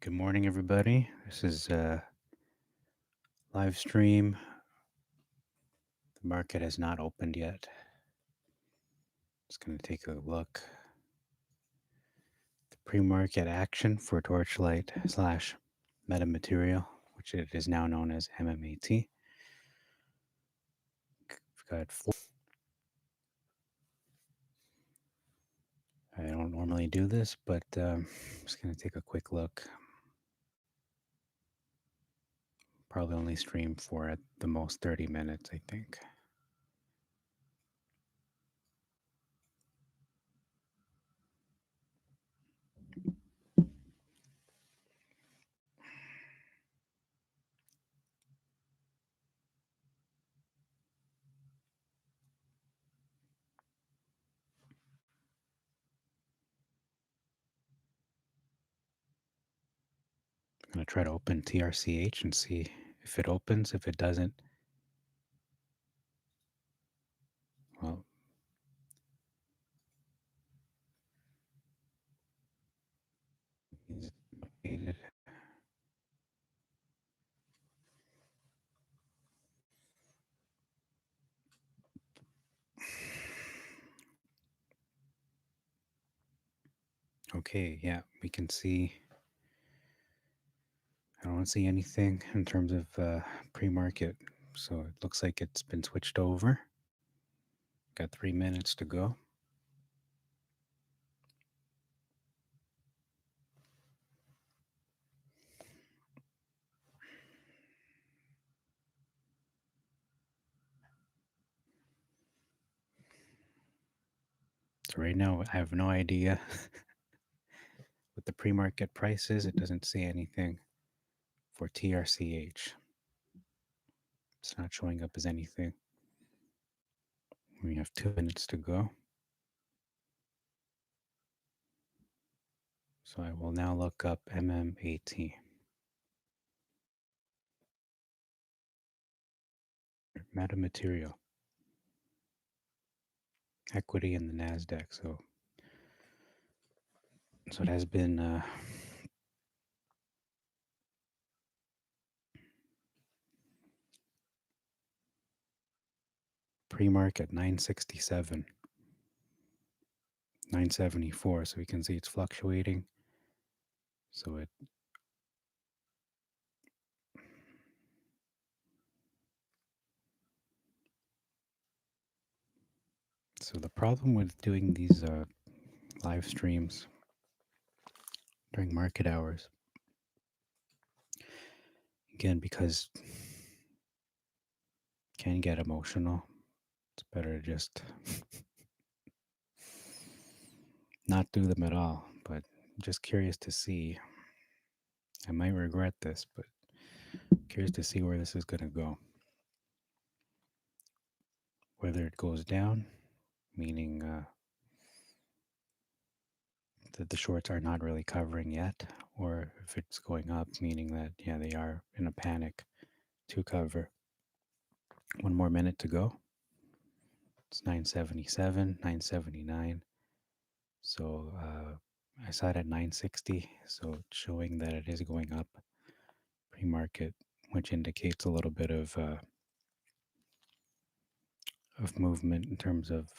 Good morning, everybody. This is a live stream. The market has not opened yet. Just going to take a look. The pre-market action for Torchlight / metamaterial, which it is now known as MMAT. We've got four. I don't normally do this, but I'm just going to take a quick look. Probably only stream for at the most 30 minutes, I think. I'm going to try to open TRCH and see if it opens. If it doesn't, well, okay, yeah, we can see. I don't see anything in terms of pre-market, so it looks like it's been switched over. Got 3 minutes to go. So right now, I have no idea what the pre-market price is. It doesn't say anything for TRCH. It's not showing up as anything. We have 2 minutes to go. So I will now look up MMAT. Metamaterial. Equity in the NASDAQ. So it has been pre-market 967, 974. So we can see it's fluctuating. So the problem with doing these live streams during market hours, again, because can get emotional, it's better to just not do them at all. But just curious to see. I might regret this, but curious to see where this is going to go. Whether it goes down, meaning that the shorts are not really covering yet, or if it's going up, meaning that, yeah, they are in a panic to cover. 1 more minute to go. It's 977, 979. So I saw it at 960, so it's showing that it is going up pre-market, which indicates a little bit of movement in terms of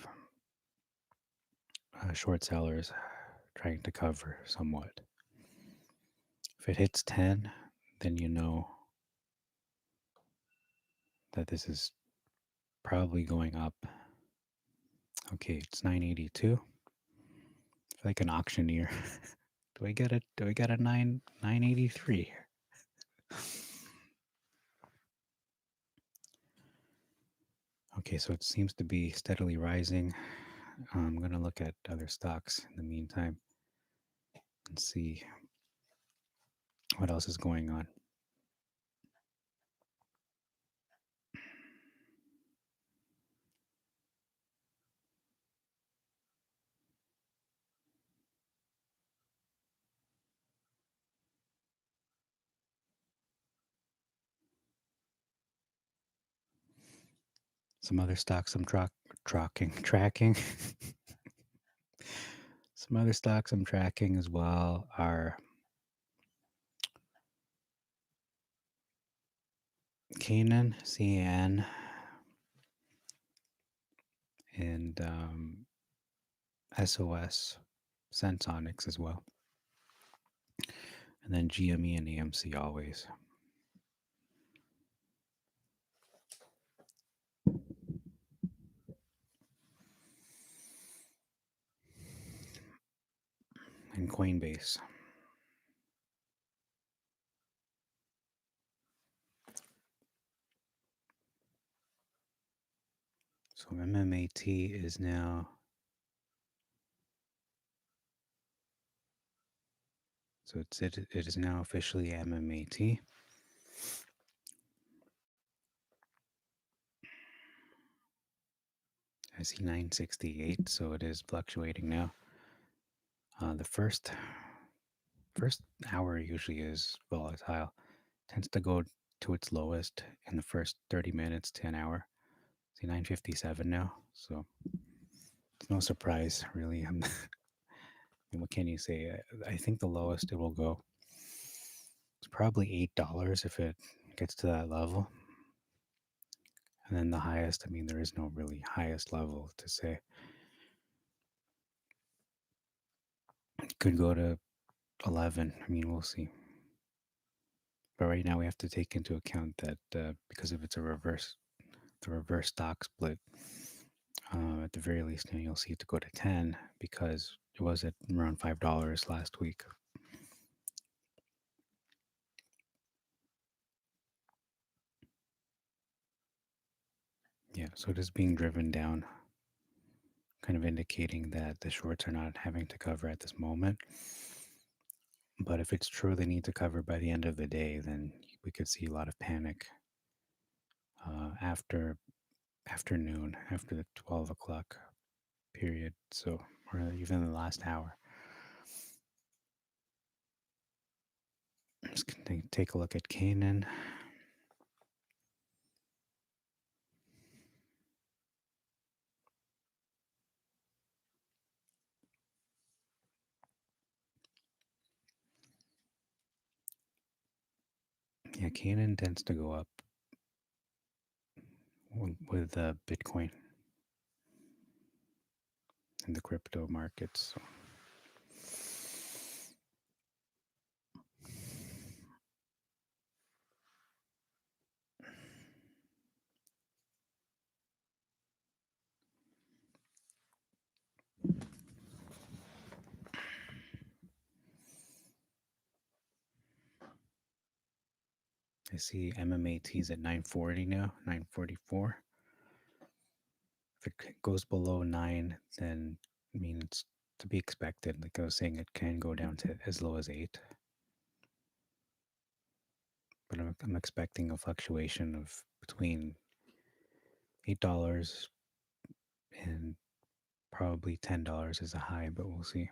short sellers trying to cover somewhat. If it hits 10, then you know that this is probably going up. Okay, it's 982. It's like an auctioneer. Do I get a 983? Okay, so it seems to be steadily rising. I'm going to look at other stocks in the meantime and see what else is going on. Some other stocks I'm tracking. Some other stocks I'm tracking as well are Canon, CN, and SOS, Sensonics as well, and then GME and AMC always. And Coinbase. So MMAT is now, it is now officially MMAT. I see 968, so it is fluctuating now. The first hour usually is volatile. Tends to go to its lowest in the first 30 minutes to an hour. See 957 now, so it's no surprise really. What can you say? I think the lowest it will go is probably $8 if it gets to that level. And then the highest, I mean, there is no really highest level to say. It could go to 11. I mean, we'll see. But right now we have to take into account that because if it's the reverse stock split, at the very least, you'll see it to go to 10 because it was at around $5 last week. Yeah, so it is being driven down, kind of indicating that the shorts are not having to cover at this moment. But if it's true they need to cover by the end of the day, then we could see a lot of panic after afternoon, after the 12 o'clock period. So, or even the last hour. Just gonna take a look at Canaan. Yeah, Canaan tends to go up with Bitcoin in the crypto markets. So I see MMAT's at 940 now, 944. If it goes below 9, then I mean it's to be expected. Like I was saying, it can go down to as low as 8. But I'm expecting a fluctuation of between $8 and probably $10 is a high, but we'll see.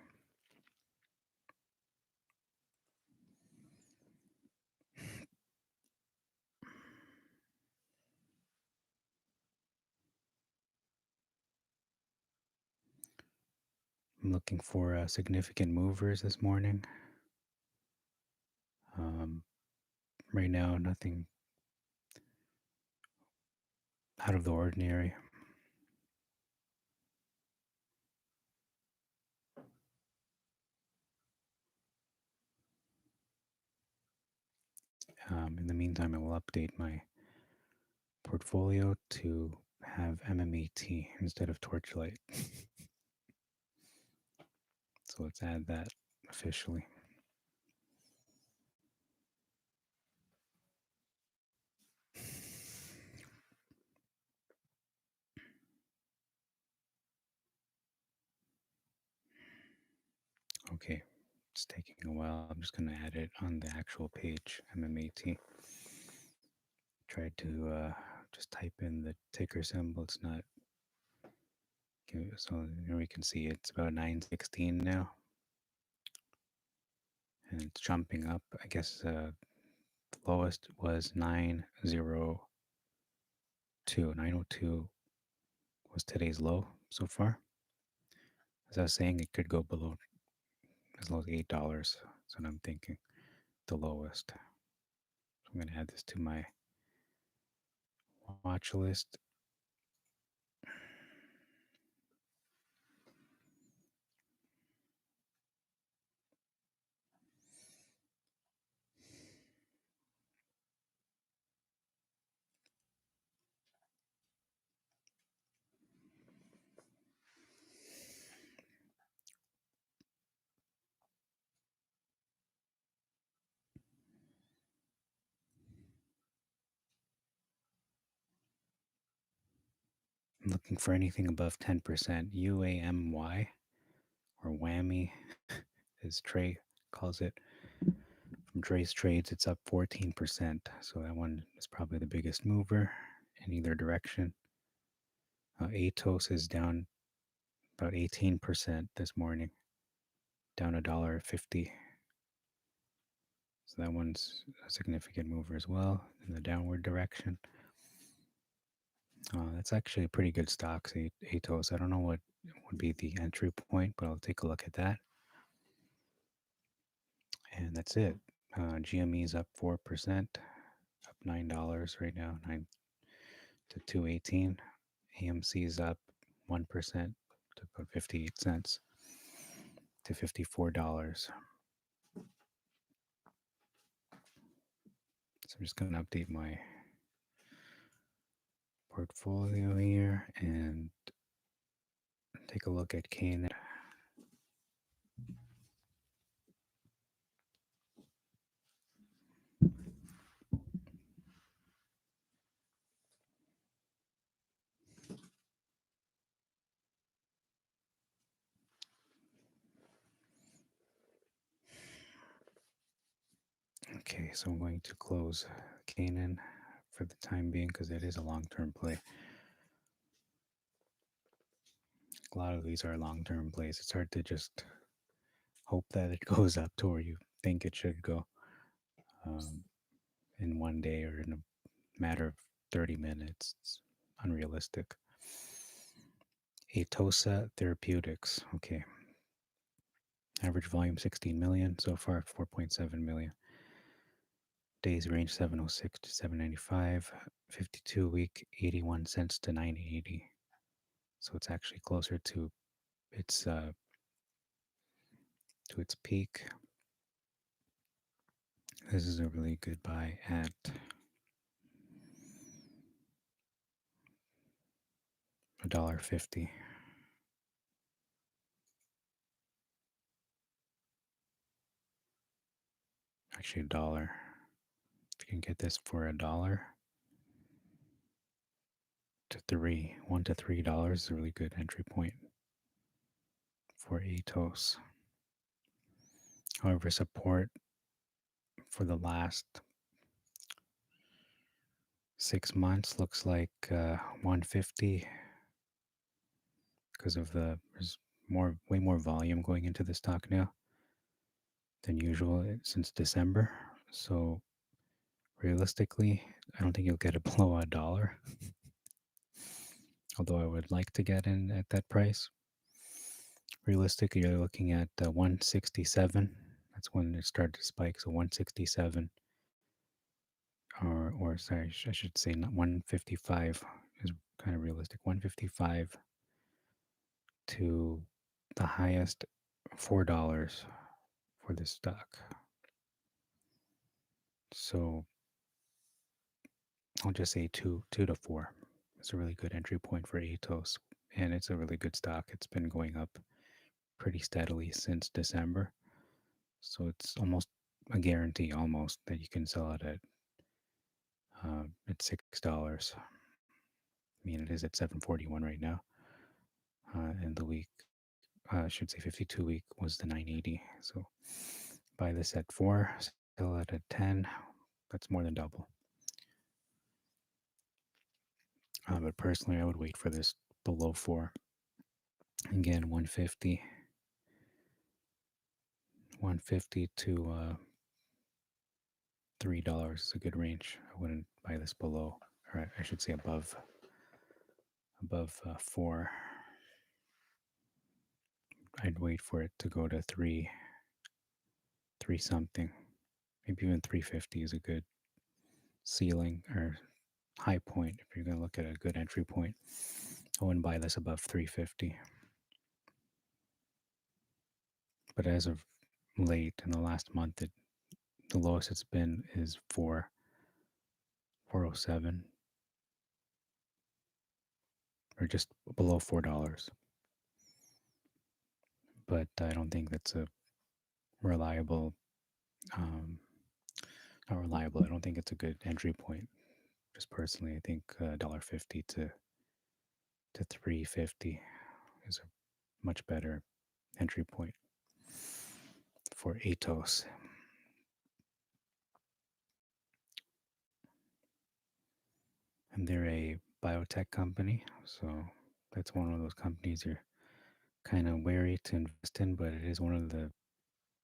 I'm looking for significant movers this morning. Right now, nothing out of the ordinary. In the meantime, I will update my portfolio to have MMAT instead of Torchlight. So let's add that officially. Okay, it's taking a while. I'm just going to add it on the actual page, MMAT. Tried to just type in the ticker symbol. It's not. So here we can see it's about 916 now. And it's jumping up. I guess the lowest was 902. 902 was today's low so far. As I was saying, it could go below as low as $8. That's what I'm thinking. The lowest. So I'm going to add this to my watch list. I'm looking for anything above 10%. UAMY or whammy, as Trey calls it. From Dre's trades, it's up 14%. So that one is probably the biggest mover in either direction. Atos is down about 18% this morning, down $1.50. So that one's a significant mover as well in the downward direction. That's actually a pretty good stock, Atos. I don't know what would be the entry point, but I'll take a look at that. And that's it. GME is up 4%, up $9 right now, 9 to 218. AMC is up 1% to about 58 cents to $54. So I'm just going to update my portfolio here and take a look at Kane. Okay, so I'm going to close Canaan for the time being because it is a long-term play. A lot of these are long-term plays. It's hard to just hope that it goes up to where you think it should go in one day or in a matter of 30 minutes. It's unrealistic. Atosa Therapeutics. Okay. Average volume 16 million. So far, 4.7 million. Days range 706 to 795. 52 week 81 cents to 980. So it's actually closer to its peak. This is a really good buy at $1.50. Actually, $1. If you can get this for $1 to $1 to $3 is a really good entry point for Atos. However, support for the last 6 months looks like 150 because of there's way more volume going into the stock now than usual since December. So realistically, I don't think you'll get it below $1. Although I would like to get in at that price. Realistically, you're looking at 167. That's when it started to spike. So 167, or sorry, I should say not 155 is kind of realistic. 155 to the highest $4 for this stock. So I'll just say two to four. It's a really good entry point for Atos, and it's a really good stock. It's been going up pretty steadily since December. So it's almost a guarantee, almost, that you can sell it at $6. I mean, it is at 741 right now. And the week, I should say 52 week was the 980. So buy this at 4, sell it at 10. That's more than double. But personally, I would wait for this below 4. Again, 150 to $3 is a good range. I wouldn't buy this below, or I should say above 4. I'd wait for it to go to 3 something. Maybe even 350 is a good ceiling or high point. If you're going to look at a good entry point, I wouldn't buy this above 350. But as of late in the last month, the lowest it's been is 407, or just below $4. But I don't think that's a reliable, um, not reliable. I don't think it's a good entry point. Just personally, I think $1.50 to 350 is a much better entry point for Atos. And they're a biotech company, so that's one of those companies you're kind of wary to invest in, but it is one of the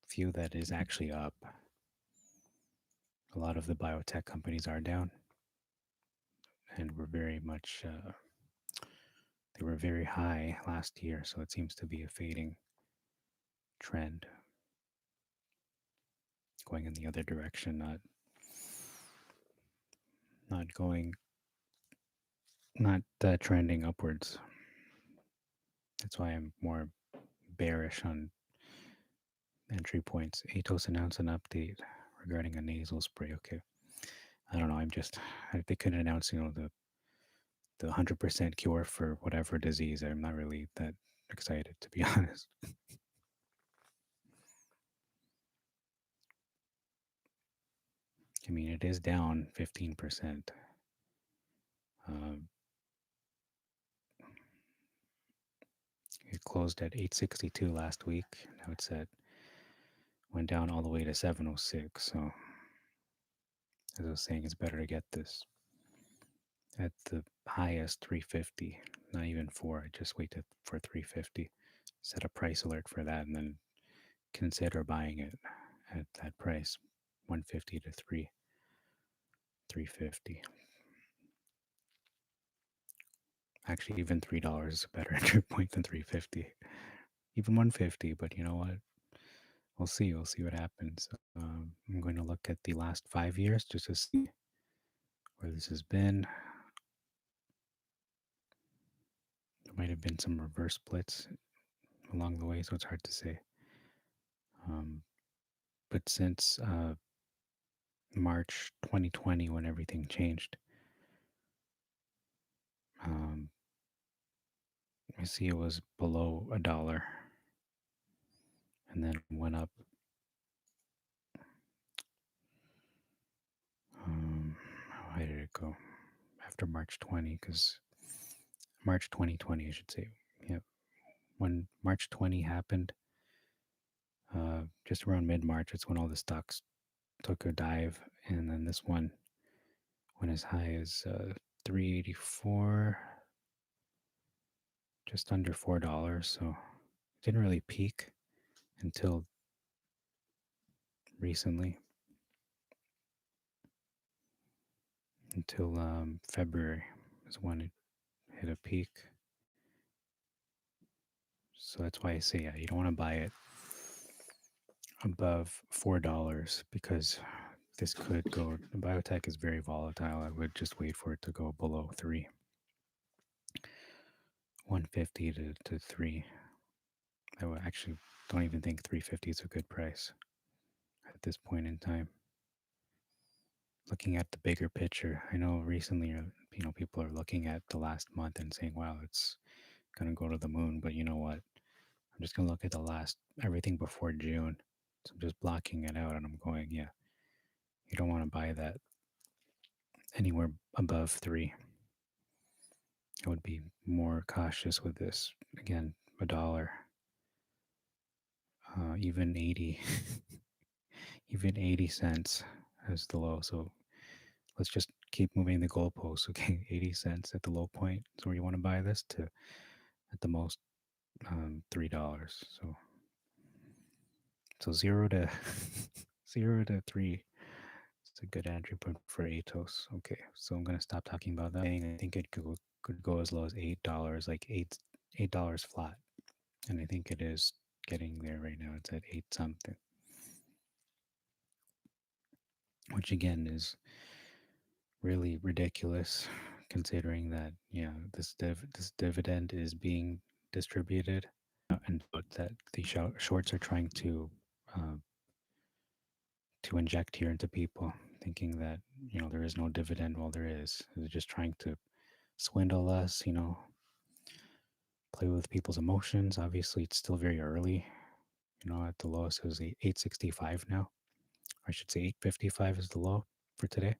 few that is actually up. A lot of the biotech companies are down, and were very much they were very high last year, so it seems to be a fading trend, going in the other direction, not going, not trending upwards. That's why I'm more bearish on entry points. Atos announced an update regarding a nasal spray. Okay, I don't know. If they could announce, the 100% cure for whatever disease, I'm not really that excited, to be honest. I mean, it is down 15%. Um, it closed at 862 last week. Now went down all the way to 706. So, as I was saying, it's better to get this at the highest 350, not even four. I just wait for 350, set a price alert for that, and then consider buying it at that price, 150 to 350. Actually, even $3 is a better entry point than 350, even 150. But you know what? We'll see. We'll see what happens. I'm going to look at the last 5 years just to see where this has been. There might have been some reverse splits along the way, so it's hard to say. Um, but since March 2020, when everything changed, um, I see it was below $1, and then went up. How high did it go after March 20? Because March 2020, I should say. Yeah, when March 20 happened, just around mid March, it's when all the stocks took a dive, and then this one went as high as 384, just under $4. So it didn't really peak until recently, until February is when it hit a peak. So that's why I say, yeah, you don't want to buy it above $4 because this could go. Biotech is very volatile. I would just wait for it to go below 150 to 3. I would actually don't even think 350 is a good price at this point in time. Looking at the bigger picture, I know recently, people are looking at the last month and saying, "Wow, it's gonna go to the moon." But you know what? I'm just gonna look at the last everything before June. So I'm just blocking it out, and I'm going, yeah, you don't want to buy that anywhere above 3. I would be more cautious with this. Again, $1, even 80, even 80 cents as the low. So let's just keep moving the goalposts. Okay, 80 cents at the low point is where you want to buy this, to at the most $3. So zero to 0 to 3. It's a good entry point for Atos. Okay, so I'm gonna stop talking about that. I think it could go as low as $8, like $8 flat, and I think it is getting there right now. It's at 8 something, which again is really ridiculous considering that this dividend is being distributed, and that the shorts are trying uh, to inject here into people, thinking that there is no dividend while there is. They're just trying to swindle us, play with people's emotions. Obviously, it's still very early. At the lowest, it was 865 now. Or I should say 855 is the low for today.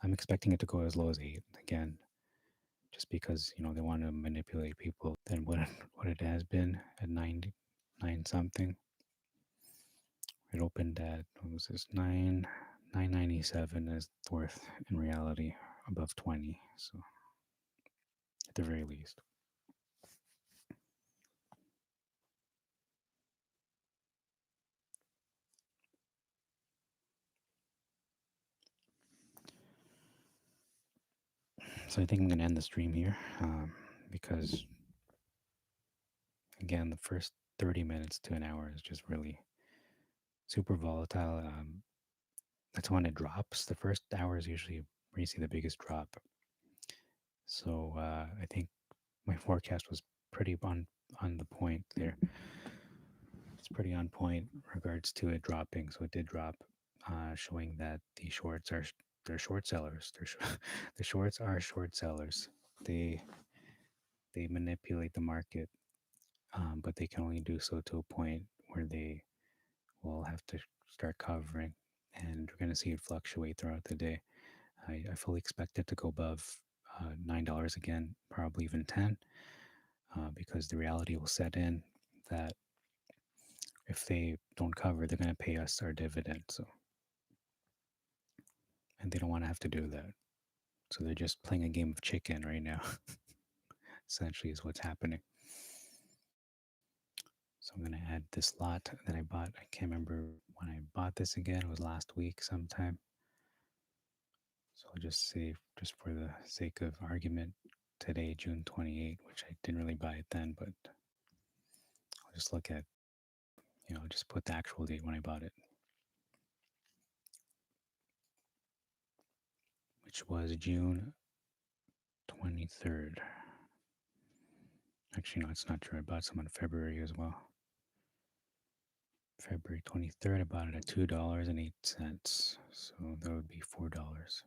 I'm expecting it to go as low as 8 again, just because they want to manipulate people than what it has been at 99 something. It opened at, what was this, 997 is worth in reality above 20. So at the very least. So I think I'm going to end the stream here, because, again, the first 30 minutes to an hour is just really super volatile. That's when it drops. The first hour is usually where you see the biggest drop. So I think my forecast was pretty on the point there. It's pretty on point in regards to it dropping. So it did drop, showing that the shorts are they're short sellers. The shorts are short sellers. They they manipulate the market, but they can only do so to a point where they will have to start covering, and we're going to see it fluctuate throughout the day. I fully expect it to go above $9 again, probably even 10, because the reality will set in that if they don't cover, they're going to pay us our dividend. So, and they don't want to have to do that. So they're just playing a game of chicken right now. Essentially, is what's happening. So I'm going to add this lot that I bought. I can't remember when I bought this again. It was last week sometime. So I'll just say, just for the sake of argument, today, June 28, which I didn't really buy it then, but I'll just look at, just put the actual date when I bought it, which was June 23rd. Actually, no, it's not true. I bought some in February as well. February 23rd, I bought it at $2.08. So that would be $4.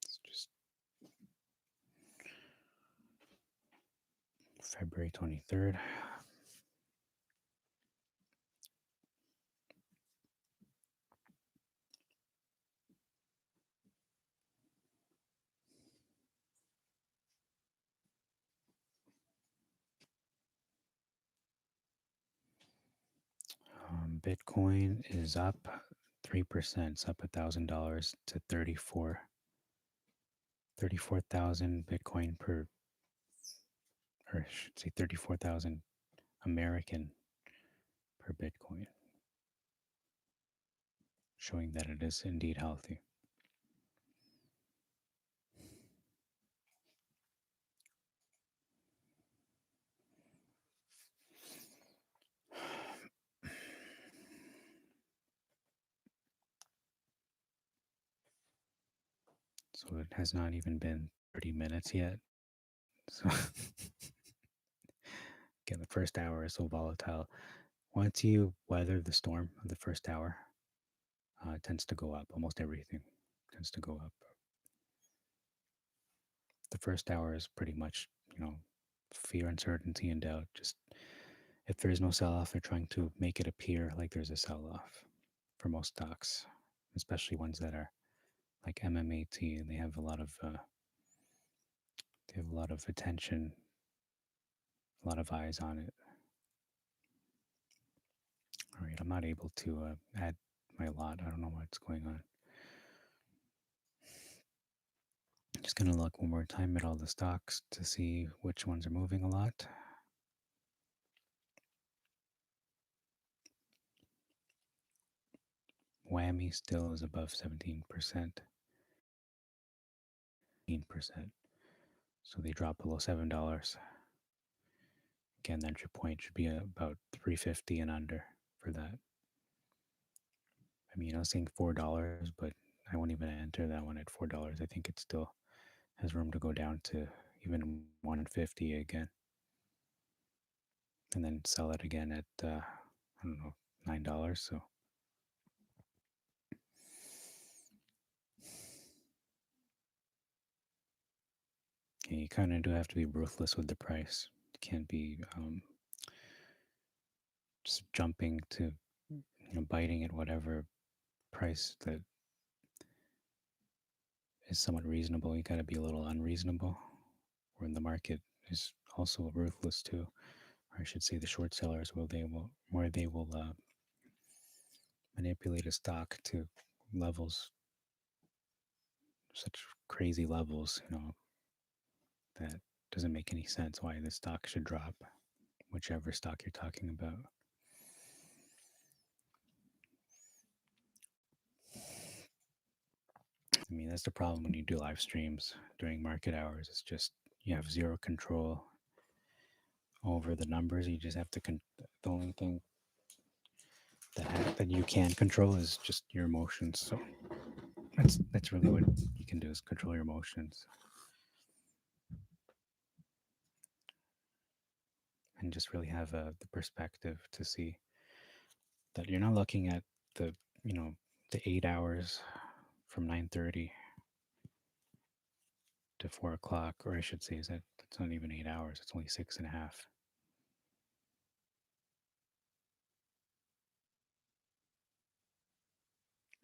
It's just February 23rd. Bitcoin is up 3%. It's up $1,000 to 34,000 Bitcoin per, or I should say 34,000 American per Bitcoin, showing that it is indeed healthy. So it has not even been 30 minutes yet. So again, the first hour is so volatile. Once you weather the storm of the first hour, it tends to go up. Almost everything tends to go up. The first hour is pretty much, fear, uncertainty, and doubt. Just if there is no sell off, they're trying to make it appear like there's a sell off for most stocks, especially ones that are like MMAT, and they have a lot of attention, a lot of eyes on it. All right, I'm not able to add my lot. I don't know what's going on. Just gonna look one more time at all the stocks to see which ones are moving a lot. Whammy still is above 17%, 18%. So they drop below $7. Again, the entry point should be about 350 and under for that. I mean, I was saying $4, but I won't even enter that one at $4. I think it still has room to go down to even 150 again, and then sell it again at I don't know, $9. So yeah, you kind of do have to be ruthless with the price. You can't be just jumping to, biting at whatever price that is somewhat reasonable. You got to be a little unreasonable. When the market is also ruthless too, or I should say, the short sellers where they will manipulate a stock to levels, such crazy levels, that doesn't make any sense why the stock should drop, whichever stock you're talking about. I mean, that's the problem when you do live streams during market hours. It's just you have zero control over the numbers. You just have to. The only thing that you can control is just your emotions. So that's really what you can do, is control your emotions and just really have the perspective to see that you're not looking at the you know the 8 hours from 9:30 to 4 o'clock, or I should say, is that it's not even 8 hours. It's only six and a half.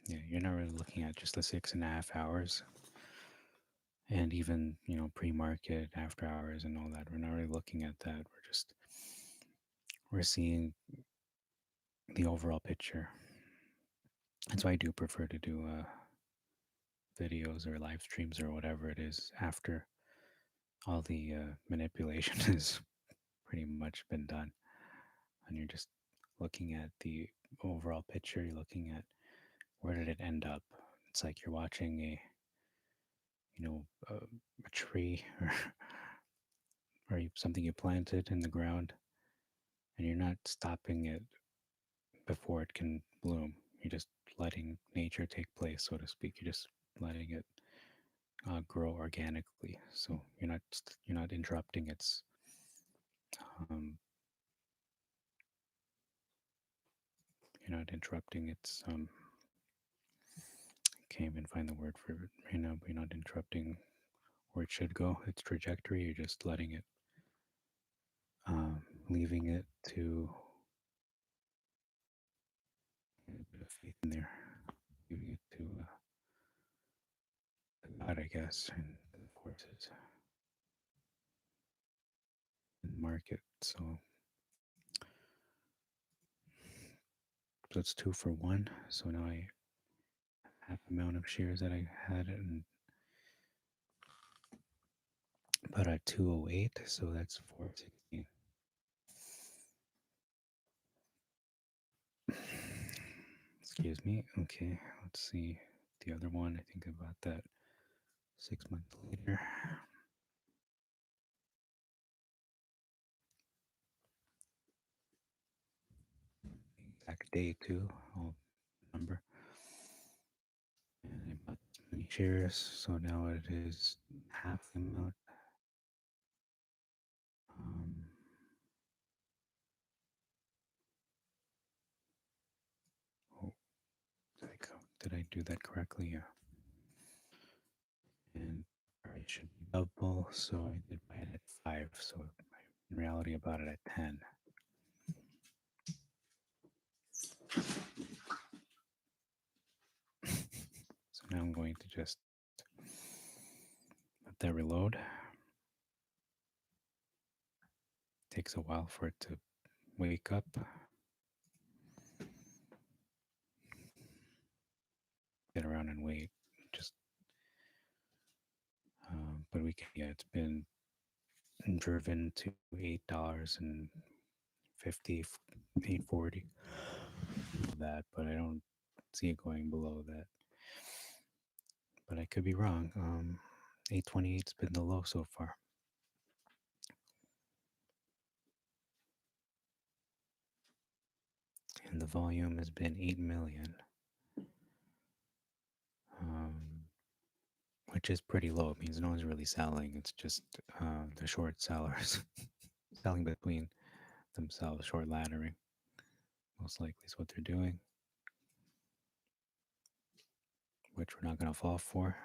Yeah, you're not really looking at just the 6.5 hours, and even pre-market, after hours, and all that. We're not really looking at that. We're seeing the overall picture. That's why I do prefer to do videos or live streams or whatever it is after all the manipulation has pretty much been done, and you're just looking at the overall picture. You're looking at where did it end up. It's like you're watching a tree or something you planted in the ground, and you're not stopping it before it can bloom. You're just letting nature take place, so to speak. You're just letting it grow organically. So you're not interrupting its um, you're not interrupting its can't even find the word for it right now. But you're not interrupting where it should go, its trajectory. You're just letting it, leaving it to a bit of faith in there, leaving it to God, I guess, and the forces in the market. So it's 2 for 1. So now I half amount of shares that I had, and but at 208, so that's 416. Excuse me. Okay, let's see the other one. I think about that 6 months later. Exact day too. I'll number. And I bought this many shares, so now it is half the amount. Um, oh, did I do that correctly? Yeah. And I should be double, so I did buy it at 5. So in reality, I bought it at 10. So now I'm going to just let that reload. Takes a while for it to wake up. Get around and wait. Just, but we can. Yeah, it's been driven to $8.50, 8.40. That, but I don't see it going below that. But I could be wrong. 8.28's been the low so far, and the volume has been 8 million. which is pretty low. It means no one's really selling. It's just the short sellers selling between themselves, short laddering. Most likely is what they're doing, which we're not going to fall for.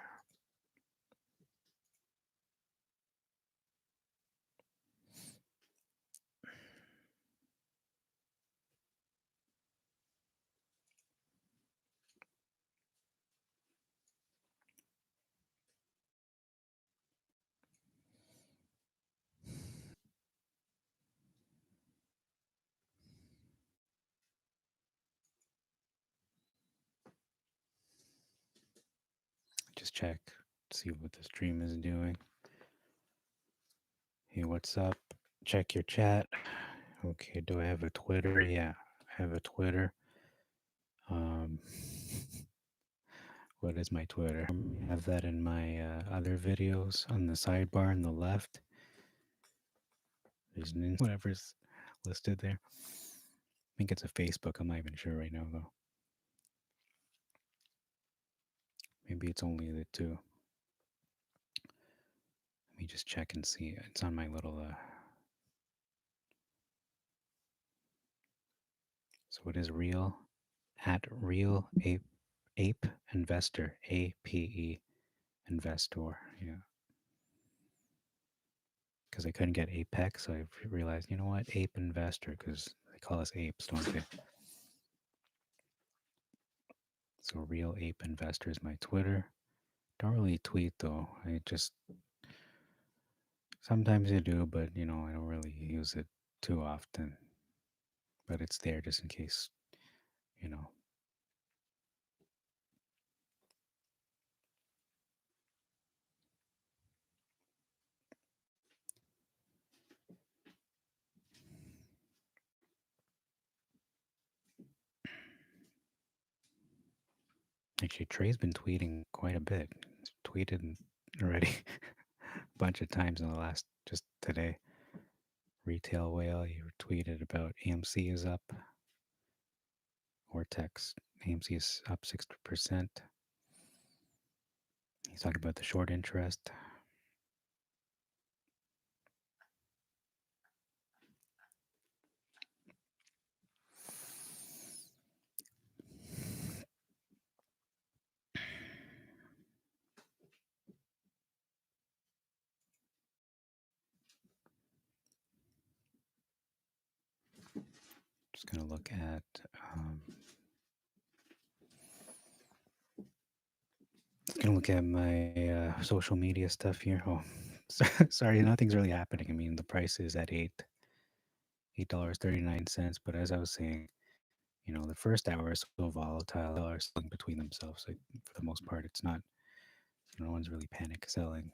Just check, see what the stream is doing. Hey, what's up? Check your chat. Okay, do I have a Twitter? Yeah, I have a Twitter. Um, what is my Twitter? I have that in my other videos on the sidebar on the left. There's whatever's listed there. I think it's a Facebook. I'm not even sure right now, though. Maybe it's only the two. Let me just check and see. It's on my little. So it is real at real ape investor, APE investor. Yeah. Because I couldn't get Apex, so I realized, you know what, ape investor, because they call us apes, don't they? So real ape investor is my Twitter. Don't really tweet though. I just sometimes I do, but I don't really use it too often. But it's there just in case, you know. Actually, Trey's been tweeting quite a bit. He's tweeted already a bunch of times in the last just today. Retail whale, you tweeted about AMC is up. Vortex, AMC is up 60%. He's talking about the short interest. Just going to look at my social media stuff here. Oh, sorry, nothing's really happening. I mean, the price is at $8.39. But as I was saying, the first hour is so volatile. Are selling between themselves. Like, for the most part, it's not. No one's really panic selling.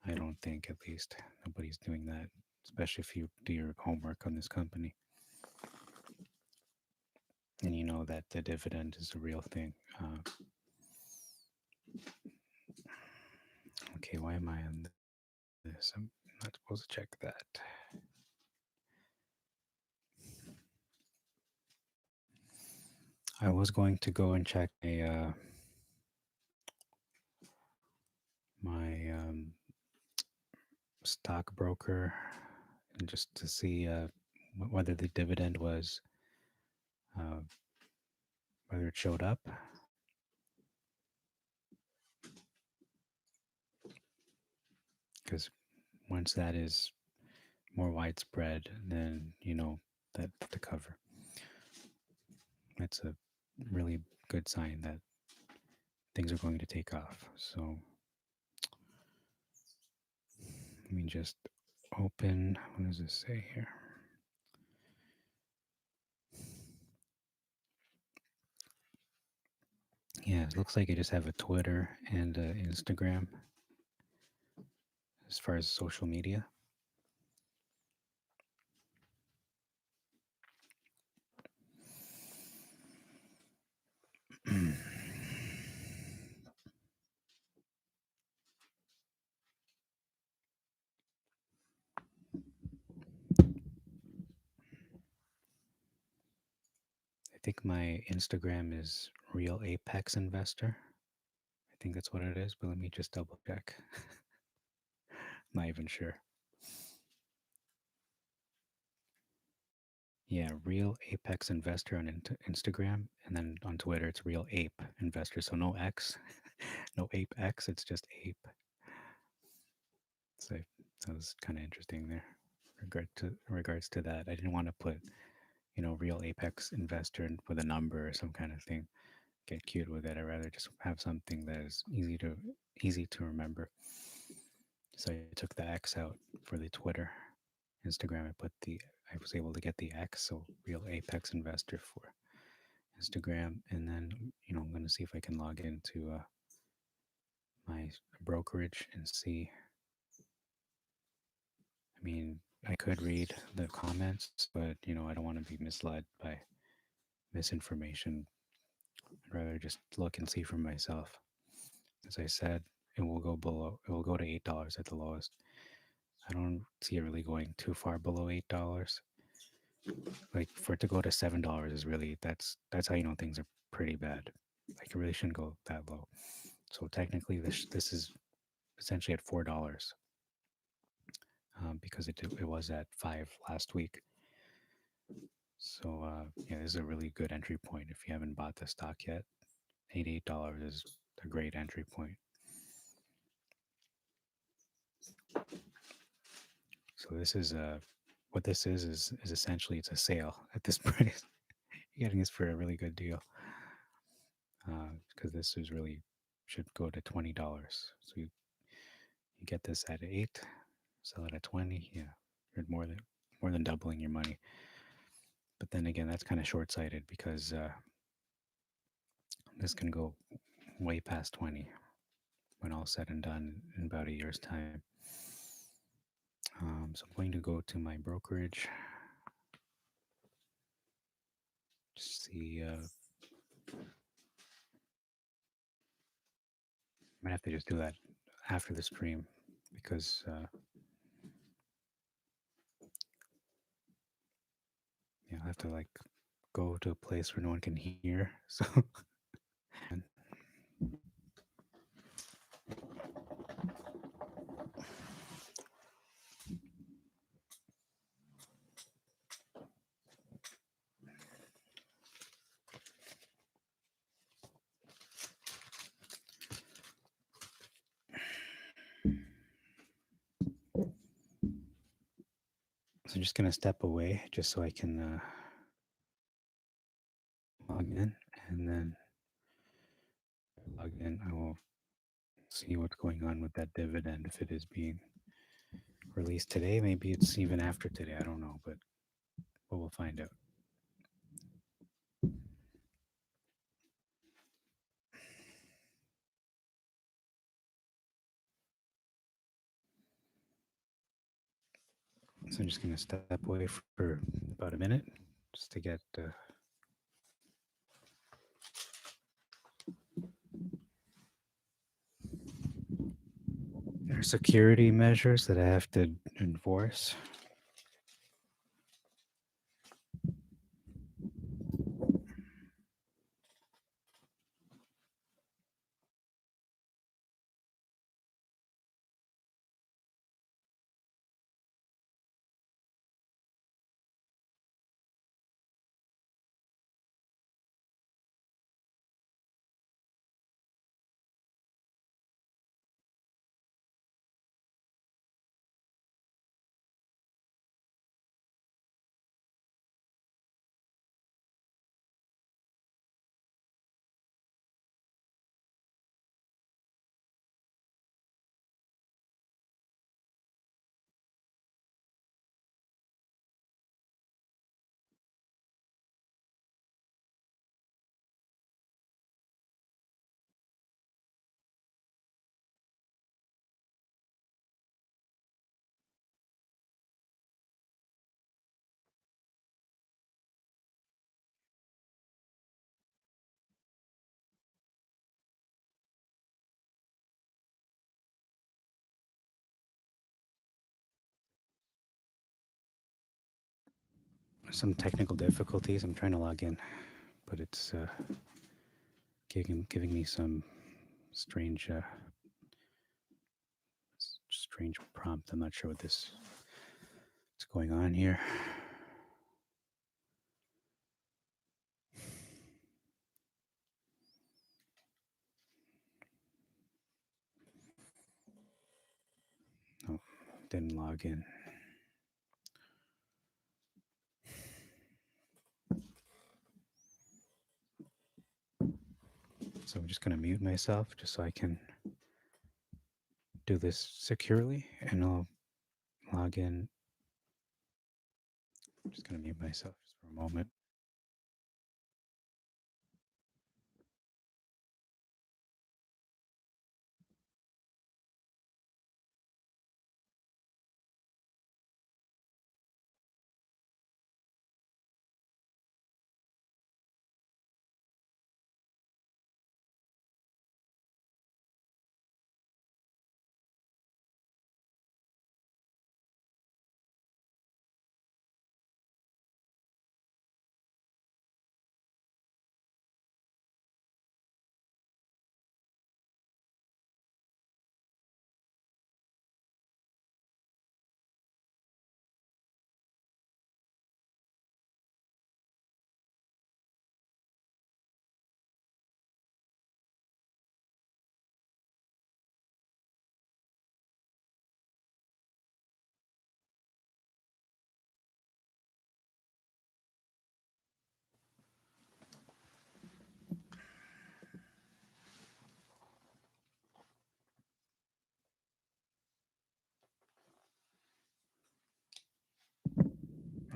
I don't think, at least, nobody's doing that. Especially if you do your homework on this company, and you know that the dividend is a real thing. Okay, why am I on this? I'm not supposed to check that. I was going to go and check my stockbroker and just to see whether the dividend was uh, whether it showed up. Because once that is more widespread, then that to cover. That's a really good sign that things are going to take off. So let me just open. What does this say here? Yeah, it looks like I just have a Twitter and Instagram as far as social media. I think my Instagram is Real Apex Investor. I think that's what it is, but let me just double check. Not even sure. Yeah, Real Apex Investor on Instagram, and then on Twitter it's Real Ape Investor. So no X, no Ape X. It's just Ape. So that was kind of interesting there. Regards to that, I didn't want to put Real Apex Investor with a number or some kind of thing. Get cute with it. I'd rather just have something that is easy to remember. So I took the X out for the Twitter. Instagram, I was able to get the X, so Real Apex Investor for Instagram, and then I'm going to see if I can log into my brokerage and see. I mean, I could read the comments, but I don't want to be misled by misinformation. I'd rather just look and see for myself. As I said, it will go below. It will go to $8 at the lowest. I don't see it really going too far below $8. Like for it to go to $7 is really that's how things are pretty bad. Like it really shouldn't go that low. So technically, this is essentially at $4 because it was at 5 last week. So yeah, this is a really good entry point if you haven't bought the stock yet. $88 is a great entry point. So this is what this is essentially it's a sale at this price. You're getting this for a really good deal because this is really should go to $20. So you get this at 8, sell it at 20. Yeah, you're more than doubling your money. But then again, that's kind of short sighted because this can go way past 20 when all said and done in about a year's time. So I'm going to go to my brokerage. See, I might have to just do that after the stream because I have to like go to a place where no one can hear. So and so I'm just gonna step away just so I can log in, and then log in. I will see what's going on with that dividend if it is being released today. Maybe it's even after today. I don't know, but we'll find out. So I'm just going to step away for about a minute just to get there are security measures that I have to enforce. Some technical difficulties. I'm trying to log in, but it's giving me some strange, strange prompt. I'm not sure what's going on here. Oh, didn't log in. So I'm just going to mute myself just so I can do this securely, and I'll log in. I'm just going to mute myself just for a moment.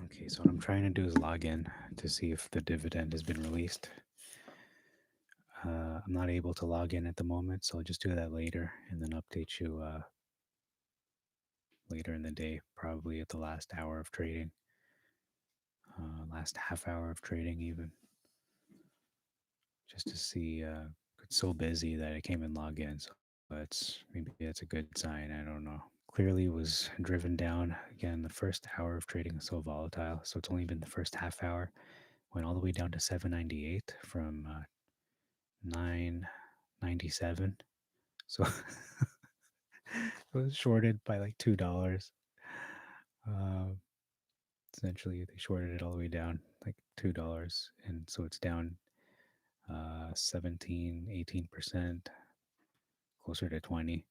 Okay, so what I'm trying to do is log in to see if the dividend has been released. I'm not able to log in at the moment, so I'll just do that later and then update you later in the day, probably at the last hour of trading, last half hour of trading, even, just to see. It's so busy that I can't even log in, so maybe that's a good sign. I don't know. Clearly was driven down again. The first hour of trading is so volatile, so it's only been the first half hour. Went all the way down to 798 from 997. So it was shorted by like $2. Uh, Essentially, they shorted it all the way down like $2, and so it's down 17, 18%, closer to 20.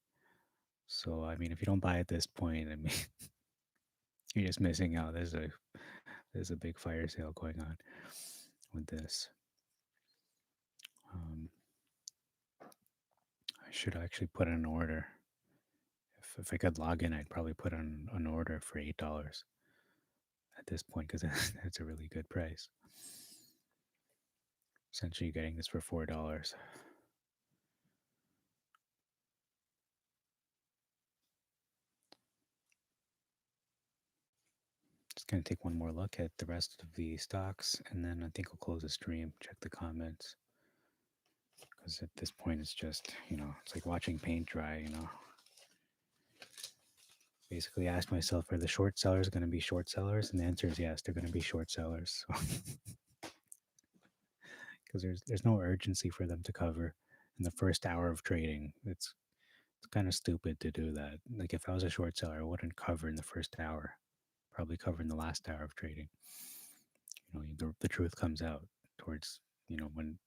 So I mean, if you don't buy at this point, I mean, you're just missing out. There's a big fire sale going on with this. Um, I should actually put in an order. If I could log in, I'd probably put on an order for $8 at this point because that's a really good price. Essentially, you're getting this for $4. Just gonna take one more look at the rest of the stocks, and then I think I'll close the stream. Check the comments because at this point, it's just it's like watching paint dry. Basically, ask myself, are the short sellers going to be short sellers? And the answer is yes, they're going to be short sellers. Because there's no urgency for them to cover in the first hour of trading. It's kind of stupid to do that. Like if I was a short seller, I wouldn't cover in the first hour. Probably cover in the last hour of trading. The truth comes out towards when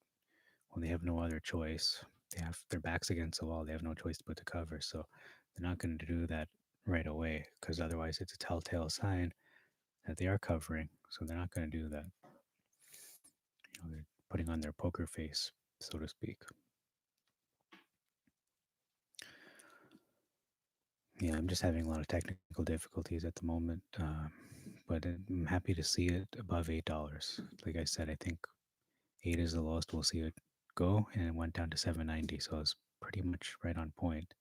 they have no other choice. They have their backs against the wall. They have no choice but to cover. So they're not going to do that right away because otherwise it's a telltale sign that they are covering. So they're not going to do that. They're putting on their poker face, so to speak. Yeah, I'm just having a lot of technical difficulties at the moment, but I'm happy to see it above $8. Like I said, I think 8 is the lowest we'll see it go, and it went down to 790, so it's pretty much right on point.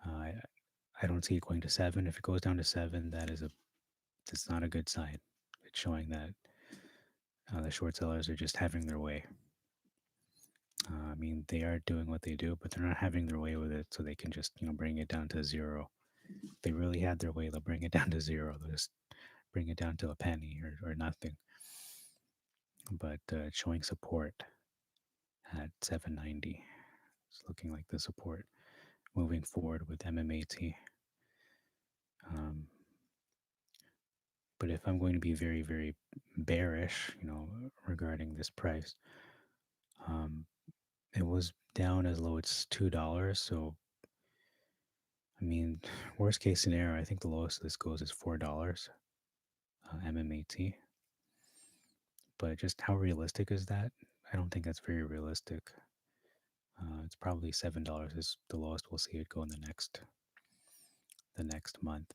I don't see it going to 7. If it goes down to 7, that's not a good sign. It's showing that the short sellers are just having their way. I mean, they are doing what they do, but they're not having their way with it, so they can just bring it down to zero. If they really had their way, they'll bring it down to zero. They'll just bring it down to a penny or nothing. But it's showing support at 790. It's looking like the support moving forward with MMAT. Um, but if I'm going to be very, very bearish, regarding this price, um, it was down as low as $2. So, I mean, worst case scenario, I think the lowest this goes is $4 MMAT. But just how realistic is that? I don't think that's very realistic. It's probably $7 is the lowest we'll see it go in the next month,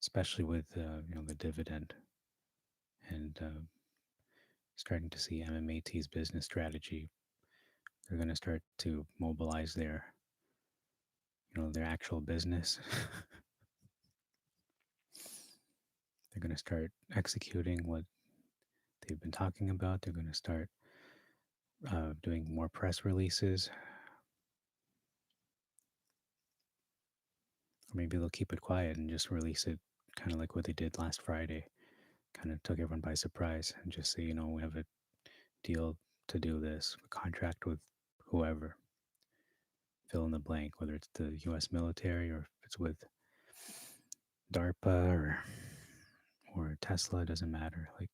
especially with the dividend and starting to see MMAT's business strategy. They're going to start to mobilize their actual business. They're going to start executing what they've been talking about. They're going to start doing more press releases. Or maybe they'll keep it quiet and just release it kind of like what they did last Friday. Kind of took everyone by surprise and just say, we have a deal to do this, a contract with whoever, fill in the blank, whether it's the US military or if it's with DARPA or Tesla, doesn't matter. Like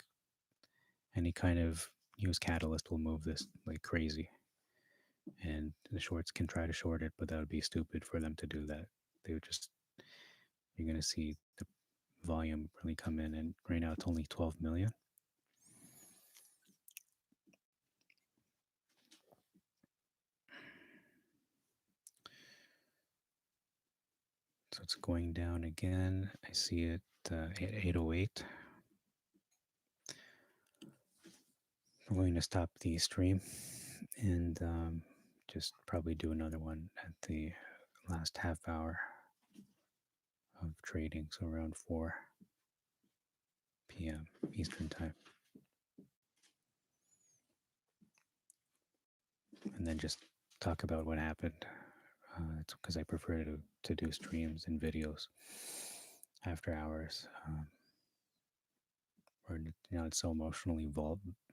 any kind of news catalyst will move this like crazy. And the shorts can try to short it, but that would be stupid for them to do that. They would just, you're going to see the volume really come in. And right now it's only 12 million. So it's going down again. I see it at 808. I'm going to stop the stream and just probably do another one at the last half hour of trading, so around 4 p.m. Eastern Time. And then just talk about what happened. It's because I prefer to do streams and videos after hours. Or it's so emotionally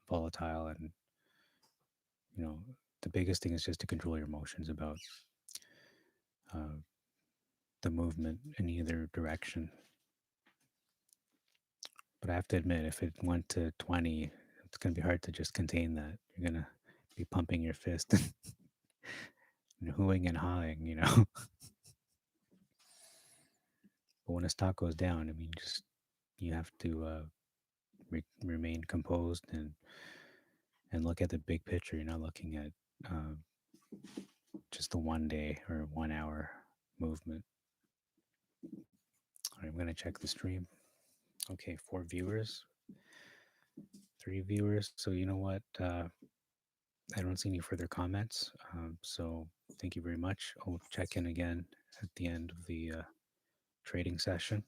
volatile, and the biggest thing is just to control your emotions about uh, the movement in either direction. But I have to admit, if it went to 20, it's going to be hard to just contain that. You're going to be pumping your fist and hooing and hawing. But when a stock goes down, I mean, just you have to remain composed and look at the big picture. You're not looking at just the 1 day or 1 hour movement. All right, I'm going to check the stream. Okay, 4 viewers, 3 viewers. So you know what? I don't see any further comments. So thank you very much. I'll check in again at the end of the trading session.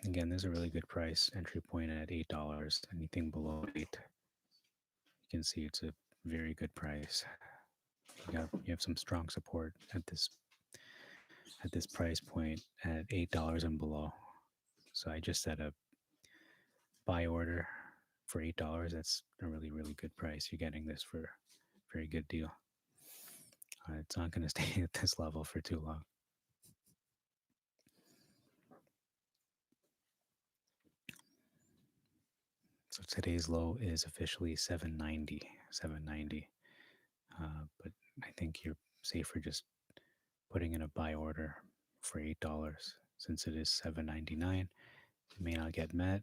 Again, there's a really good price entry point at $8. Anything below 8, you can see it's a very good price. You have some strong support at this price point at $8 and below. So I just set a buy order for $8. That's a really, really good price. You're getting this for a very good deal. It's not going to stay at this level for too long. So today's low is officially 790. But I think you're safer just putting in a buy order for $8 since it is $7.99. It may not get met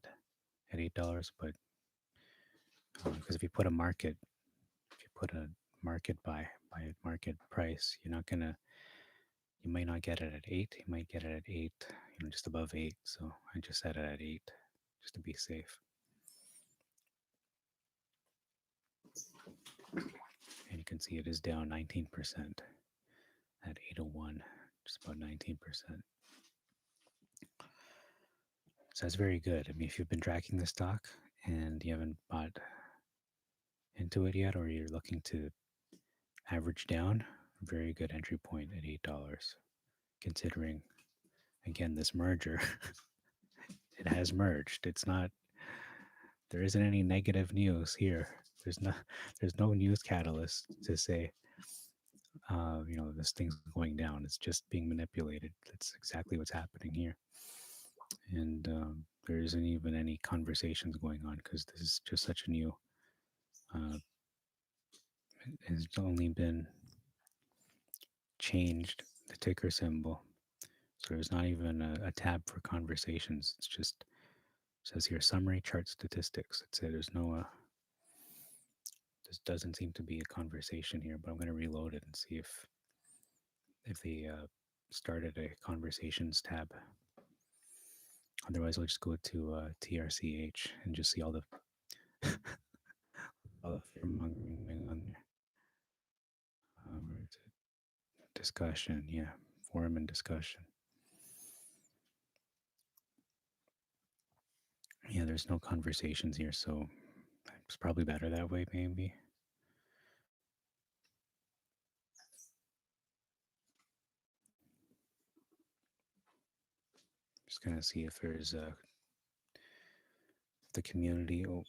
at $8, but because if you put a market buy at market price, you might not get it at 8. You might get it at 8, just above 8. So I just set it at 8 just to be safe. And you can see it is down 19% at 801, just about 19%. So that's very good. I mean, if you've been tracking the stock and you haven't bought into it yet, or you're looking to average down, very good entry point at $8. Considering, again, this merger, it has merged. There isn't any negative news here. There's no there's no news catalyst to say this thing's going down. It's just being manipulated. That's exactly what's happening here. And there isn't even any conversations going on because this is just such a new. Uh, it's only been changed the ticker symbol, so there's not even a tab for conversations. It's just says here summary chart statistics. That's it. There's no. This doesn't seem to be a conversation here, but I'm going to reload it and see if they started a conversations tab. Otherwise, I'll just go to TRCH and just see all the all the fear mongering going on there. Where is it? Discussion, yeah, forum and discussion. Yeah, there's no conversations here, so it's probably better that way, maybe. Just gonna see if there's the community. Oh,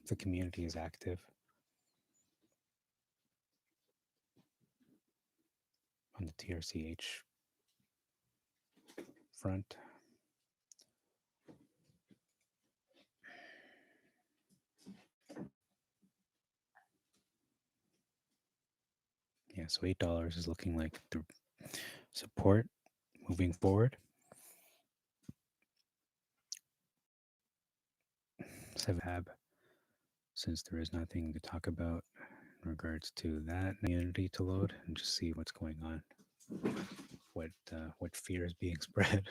the community is active on the TRCH front. Yeah, so $8 is looking like the support moving forward. 7 tab, since there is nothing to talk about in regards to that community to load, and just see what's going on, what fear is being spread.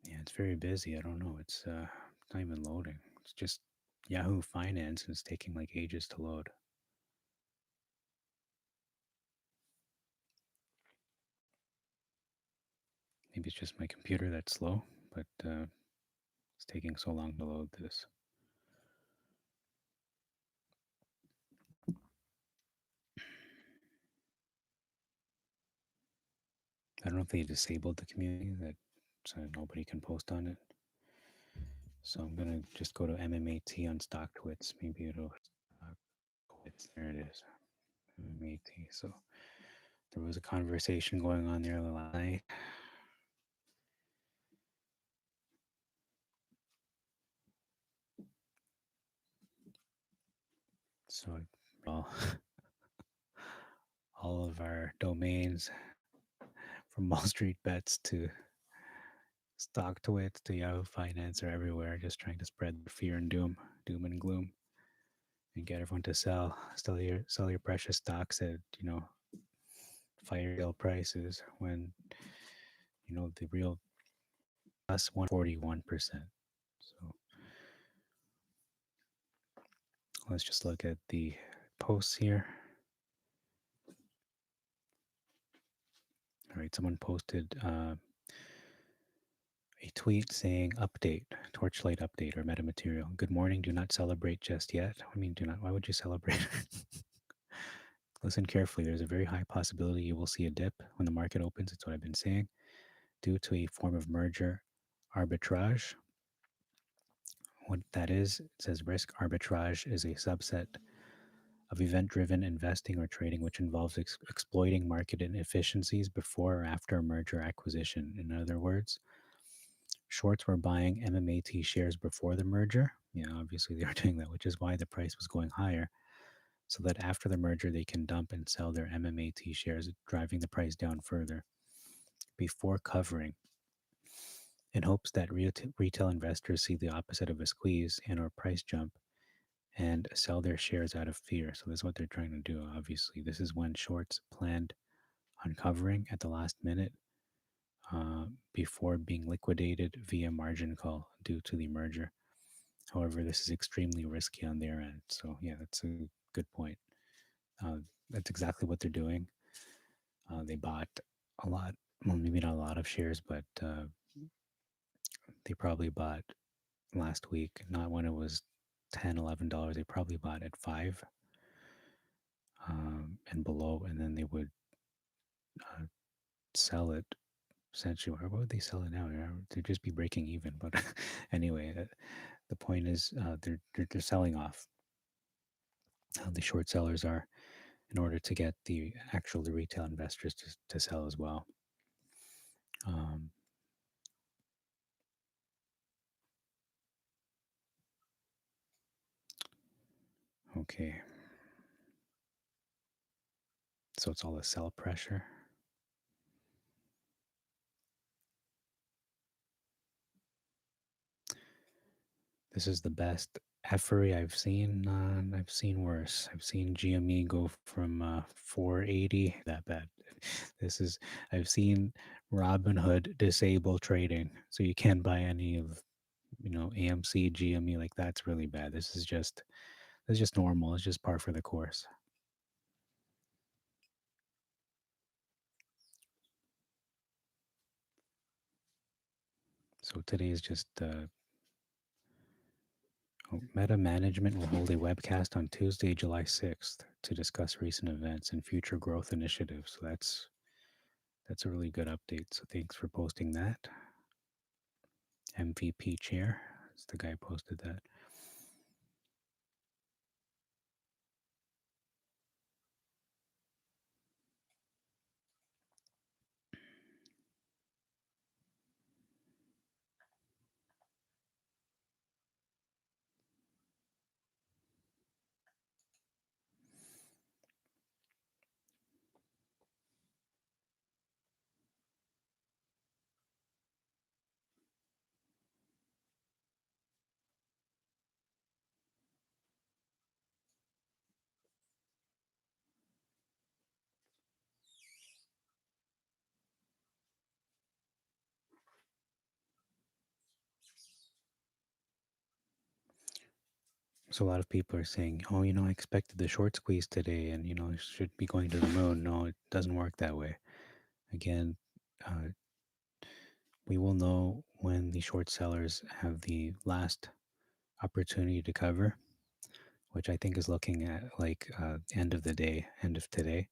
Yeah, it's very busy. I don't know. It's not even loading. It's just Yahoo Finance is taking like ages to load. Maybe it's just my computer that's slow, but it's taking so long to load this. I don't know if they disabled the community that so nobody can post on it. So I'm gonna just go to MMAT on StockTwits. Maybe it'll. There it is. MMAT. So there was a conversation going on there last night. So all of our domains from Wall Street Bets to StockTwits to Yahoo Finance are everywhere, just trying to spread fear and doom and gloom, and get everyone to sell your precious stocks at fire sale prices when the real plus 141%. So let's just look at the posts here. All right, someone posted a tweet saying update, torchlight update or metamaterial. Good morning, do not celebrate just yet. I mean, do not, why would you celebrate? Listen carefully. There's a very high possibility you will see a dip when the market opens. It's what I've been saying, due to a form of merger arbitrage. What that is, it says risk arbitrage is a subset of event driven investing or trading, which involves exploiting market inefficiencies before or after a merger acquisition. In other words, shorts were buying MMAT shares before the merger. Yeah, obviously they were doing that, which is why the price was going higher, so that after the merger they can dump and sell their MMAT shares, driving the price down further before covering, in hopes that retail investors see the opposite of a squeeze and or price jump and sell their shares out of fear. So this is what they're trying to do. Obviously, this is when shorts planned on covering at the last minute before being liquidated via margin call due to the merger. However, this is extremely risky on their end. So yeah, that's a good point. That's exactly what they're doing. They bought a lot well, maybe not a lot of shares, but they probably bought last week, not when it was 10, $11. They probably bought at 5 and below, and then they would uh, sell it essentially. Or what would they sell it now? They'd just be breaking even. But anyway, the point is they're selling off. The short sellers are in order to get the actual retail investors to sell as well. Um, okay, so it's all the sell pressure. This is the best effery I've seen. I've seen worse. I've seen GME go from 480 that bad. This is I've seen Robinhood disable trading, so you can't buy any of AMC, GME. Like that's really bad. This is just normal. It's just par for the course. So today is just Meta Management will hold a webcast on Tuesday, July 6th to discuss recent events and future growth initiatives. So that's a really good update. So thanks for posting that. MVP chair. It's the guy who posted that. So a lot of people are saying, "Oh, I expected the short squeeze today, and it should be going to the moon." No, it doesn't work that way. Again, uh, we will know when the short sellers have the last opportunity to cover, which I think is looking at like end of the day, end of today.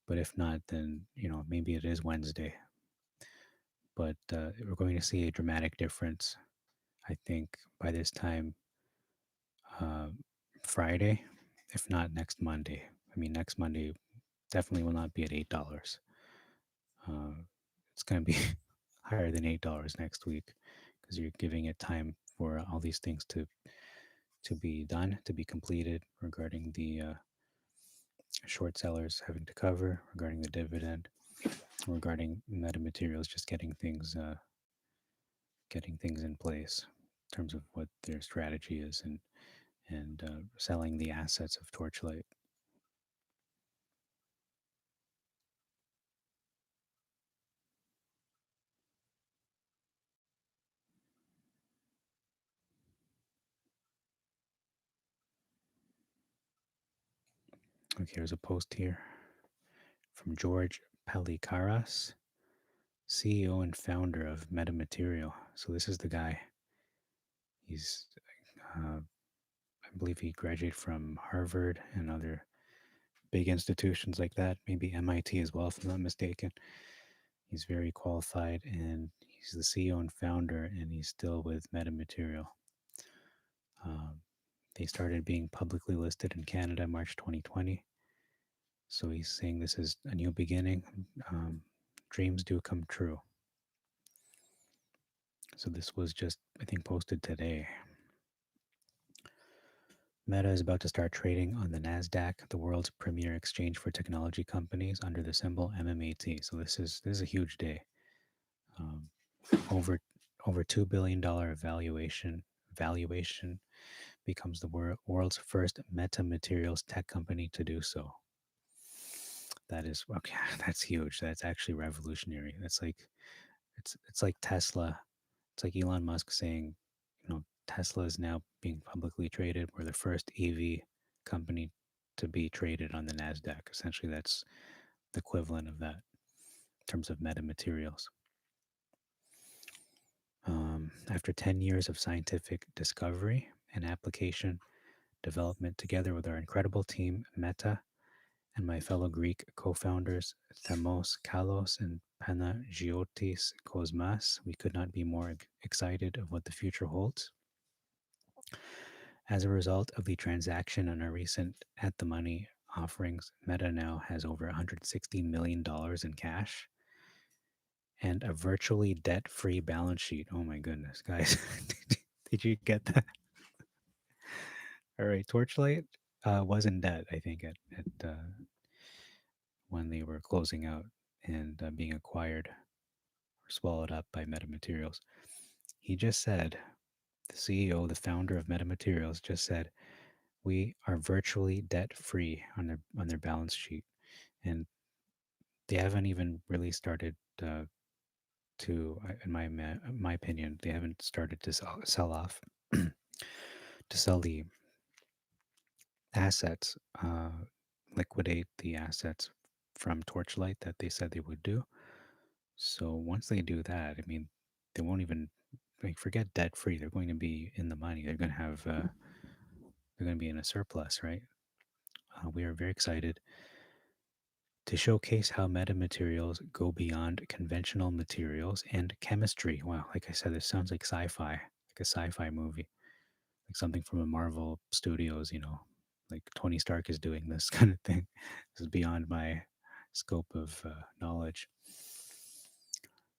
But if not, then maybe it is Wednesday. But we're going to see a dramatic difference. I think by this time, uh, Friday, if not next Monday. I mean, next Monday definitely will not be at $8. Uh, it's going to be higher than $8 next week because you're giving it time for all these things to be done, to be completed regarding the short sellers having to cover, regarding the dividend, regarding metamaterials just getting things in place in terms of what their strategy is and selling the assets of Torchlight. Okay, here's a post here from George Palikaras, CEO and founder of Metamaterial. So this is the guy. He's, I believe, he graduated from Harvard and other big institutions like that, maybe MIT as well, if I'm not mistaken. He's very qualified, and he's the CEO and founder, and he's still with Metamaterial. Um, they started being publicly listed in Canada March 2020. So he's saying this is a new beginning. Um, Dreams do come true. So this was just, I think, posted today. Meta is about to start trading on the NASDAQ, the world's premier exchange for technology companies, under the symbol MMAT. So this is a huge day. Um, over $2 billion valuation becomes the world's first metamaterials tech company to do so. That is okay. That's huge. That's actually revolutionary. It's like Tesla. It's like Elon Musk saying, Tesla is now being publicly traded. We're the first EV company to be traded on the Nasdaq. Essentially, that's the equivalent of that. terms of metamaterials. After 10 years of scientific discovery and application development together with our incredible team, Meta, and my fellow Greek co founders, Themos Kalos and Panagiotis Kosmas, we could not be more excited of what the future holds. As a result of the transaction and our recent at the money offerings, Meta now has over $160 million in cash and a virtually debt free balance sheet. Oh my goodness, guys. Did you get that? All right. Torchlight was in debt, I think, at when they were closing out and being acquired or swallowed up by Metamaterials. He just said, the CEO, the founder of Metamaterials, just said, we are virtually debt free on their balance sheet, and they haven't even really started in my opinion, they haven't started to sell off to sell the assets, liquidate the assets from Torchlight that they said they would do. So once they do that, I mean, they won't even like forget debt free. They're going to be in the money. They're going to be in a surplus, right? We are very excited to showcase how metamaterials go beyond conventional materials and chemistry. Wow, like I said, this sounds like sci-fi, like a sci-fi movie, like something from a Marvel Studios. Like Tony Stark is doing this kind of thing. This is beyond my scope of knowledge.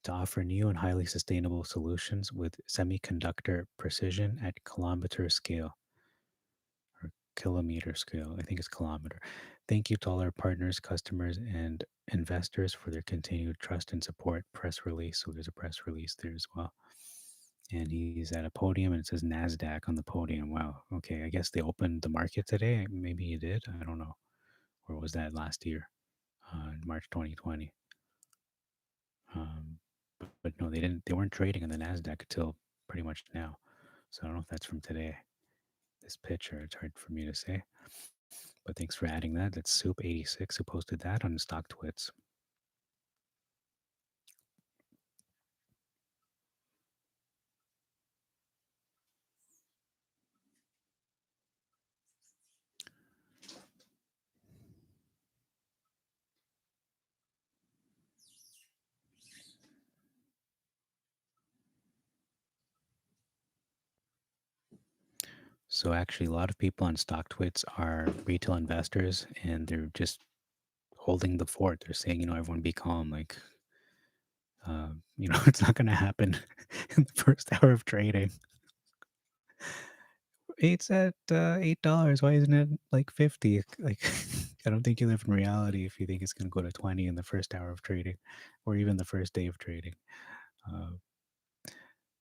To offer new and highly sustainable solutions with semiconductor precision at kilometer scale or kilometer scale. I think it's kilometer. Thank you to all our partners, customers, and investors for their continued trust and support. Press release. So there's a press release there as well. And he's at a podium and it says NASDAQ on the podium. Wow. Okay. I guess they opened the market today. Maybe you did. I don't know. Or was that last year, in March 2020? Um, but no, they didn't. They weren't trading on the Nasdaq until pretty much now. So I don't know if that's from today. This picture, it's hard for me to say. But thanks for adding that. That's Soup86 who posted that on StockTwits. So actually, a lot of people on StockTwits are retail investors, and they're just holding the fort. They're saying, everyone be calm. Like, it's not going to happen in the first hour of trading. It's at $8. Why isn't it like 50? Like, I don't think you live in reality if you think it's going to go to 20 in the first hour of trading, or even the first day of trading. Uh,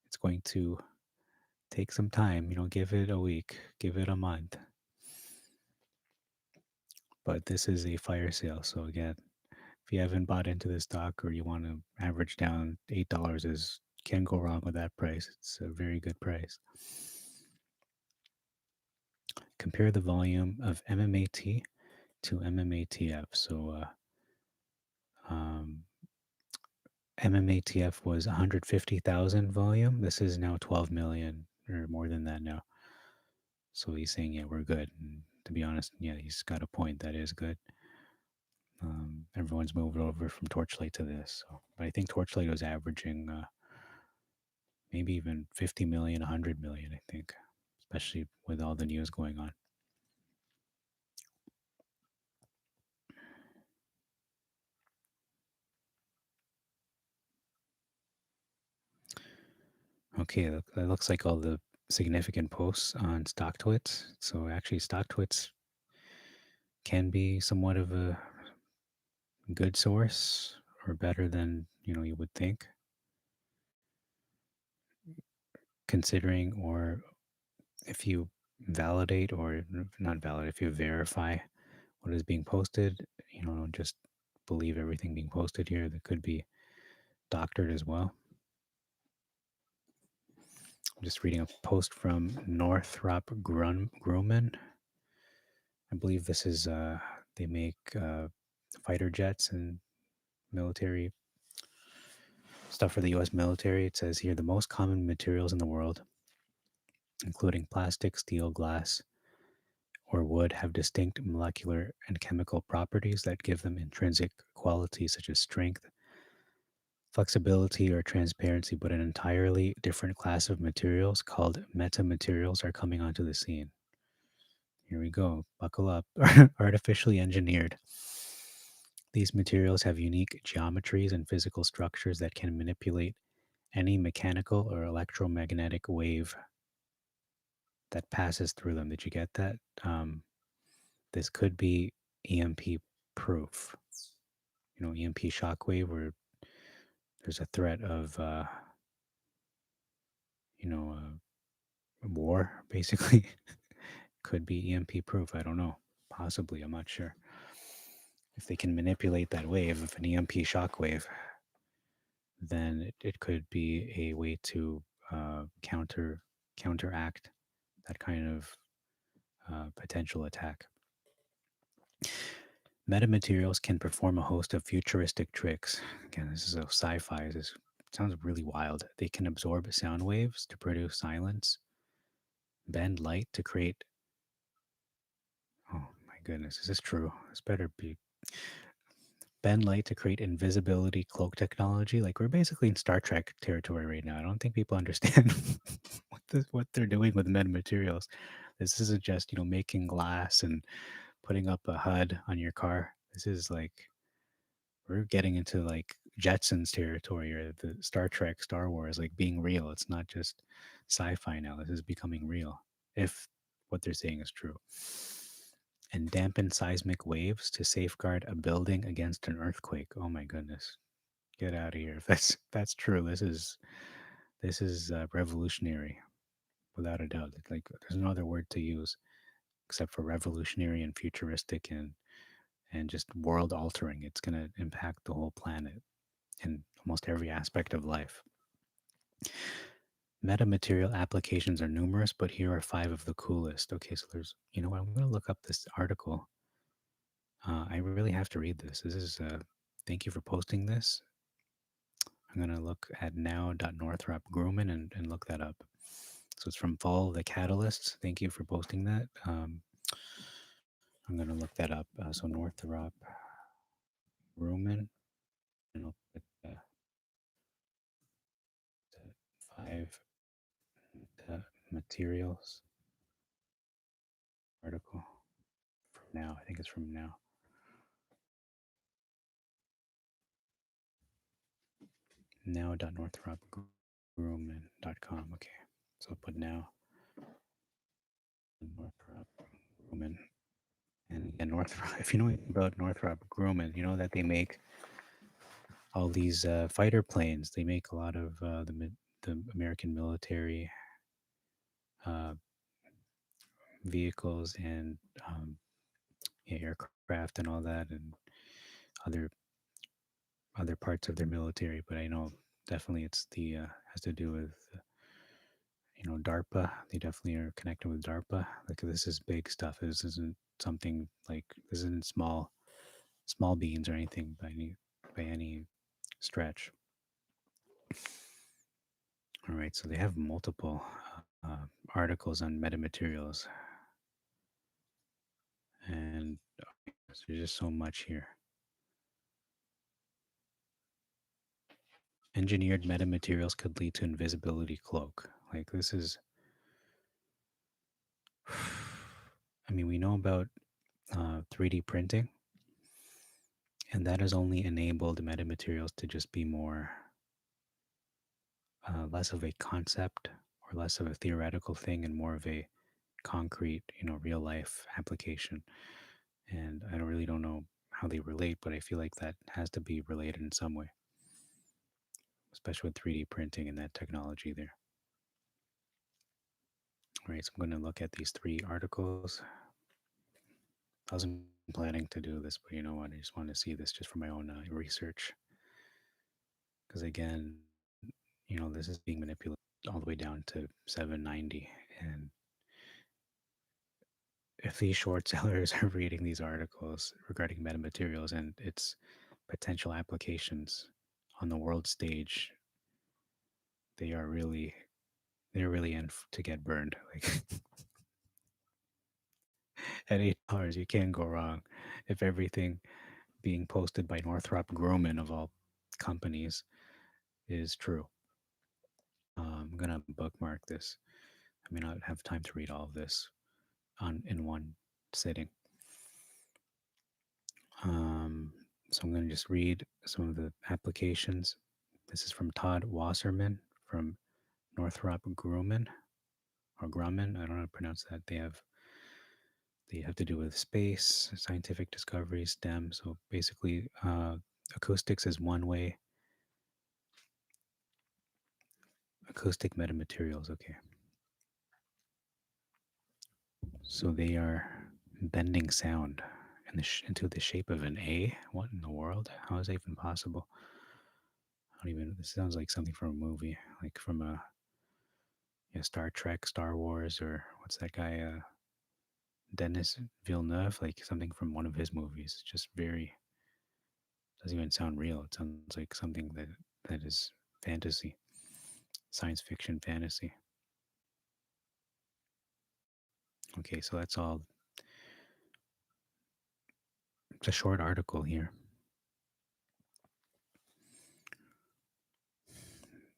it's going to take some time. Give it a week, give it a month. But this is a fire sale, so again, if you haven't bought into this stock or you want to average down, $8 is can't go wrong with that price. It's a very good price. Compare the volume of MMAT to MMATF. So MMATF was 150,000 volume. This is now 12 million or more than that now. So he's saying, yeah, we're good. And to be honest, yeah, he's got a point. That is good. Everyone's moved over from Torchlight to this. But I think Torchlight was averaging maybe even 50 million, 100 million, I think, especially with all the news going on. Okay, that looks like all the significant posts on StockTwits. So actually, StockTwits can be somewhat of a good source or better than you would think, considering or if you validate or not validate, if you verify what is being posted, don't just believe everything being posted here. That could be doctored as well. I'm just reading a post from Northrop Grumman. I believe this is they make fighter jets and military Stuff for the US military. It says here the most common materials in the world, including plastic, steel, glass, or wood, have distinct molecular and chemical properties that give them intrinsic qualities such as strength, flexibility, or transparency, but an entirely different class of materials called metamaterials are coming onto the scene. Here we go. Buckle up. Artificially engineered. These materials have unique geometries and physical structures that can manipulate any mechanical or electromagnetic wave that passes through them. Did you get that? This could be EMP proof. EMP shockwave, where there's a threat of, war, basically. Could be EMP proof. I don't know. Possibly. I'm not sure. If they can manipulate that wave of an EMP shockwave, then it could be a way to counteract that kind of potential attack. Metamaterials can perform a host of futuristic tricks. Again, this is a sci-fi. This sounds really wild. They can absorb sound waves to produce silence, bend light to create. Oh my goodness, is this true? This better be. Bend light to create invisibility cloak technology. Like we're basically in Star Trek territory right now. I don't think people understand what they're doing with metamaterials. This isn't just making glass and putting up a HUD on your car. This is like we're getting into like Jetsons territory or the Star Trek, Star Wars, like being real. It's not just sci-fi now. This is becoming real. If what they're saying is true. And dampen seismic waves to safeguard a building against an earthquake. Oh my goodness. Get out of here. If that's true, this is revolutionary without a doubt. Like there's no other word to use except for revolutionary and futuristic and just world altering. It's going to impact the whole planet in almost every aspect of life. Metamaterial applications are numerous, but here are five of the coolest. Okay, so I'm going to look up this article. I really have to read this. Thank you for posting this. I'm going to look at now.northrop Grumman and look that up. So it's from Follow the Catalysts. Thank you for posting that. I'm going to look that up. So Northrop Grumman, and I'll put the five materials article from now. I think it's from now. Now.northropgrumman.com. Okay. So I'll put now Northrop Grumman. And Northrop, if you know anything about Northrop Grumman, you know that they make all these fighter planes. They make a lot of the American military uh, vehicles and aircraft and all that, and other other parts of their military. But I know definitely it's the has to do with DARPA. They definitely are connected with DARPA. Like this is big stuff. This isn't something like this isn't small beans or anything by any stretch. All right, so they have multiple articles on metamaterials, and so there's just so much here. Engineered metamaterials could lead to invisibility cloak. Like this is, I mean, we know about 3D printing, and that has only enabled metamaterials to just be more, less of a concept or less of a theoretical thing and more of a concrete, real life application. And I don't know how they relate, but I feel like that has to be related in some way, especially with 3D printing and that technology there. All right, so I'm going to look at these three articles. I wasn't planning to do this, but you know what? I just want to see this just for my own research. Because again, this is being manipulated all the way down to 790. And if these short sellers are reading these articles regarding metamaterials and its potential applications on the world stage, they are really they're really to get burned. Like at $8, you can't go wrong. If everything being posted by Northrop Grumman of all companies is true. I'm gonna bookmark this. I may not have time to read all of this on in one sitting. Um, so I'm gonna just read some of the applications. This is from Todd Wasserman from Northrop Grumman or Grumman. I don't know how to pronounce that. They have to do with space, scientific discoveries, STEM. So basically, acoustics is one way. Acoustic metamaterials. Okay, so they are bending sound into the shape of an A. What in the world? How is that even possible? I don't even. This sounds like something from a movie, like from a Star Trek, Star Wars, or what's that guy? Denis Villeneuve, like something from one of his movies. Just very doesn't even sound real. It sounds like something that is fantasy, science fiction fantasy. Okay, so that's all. It's a short article here.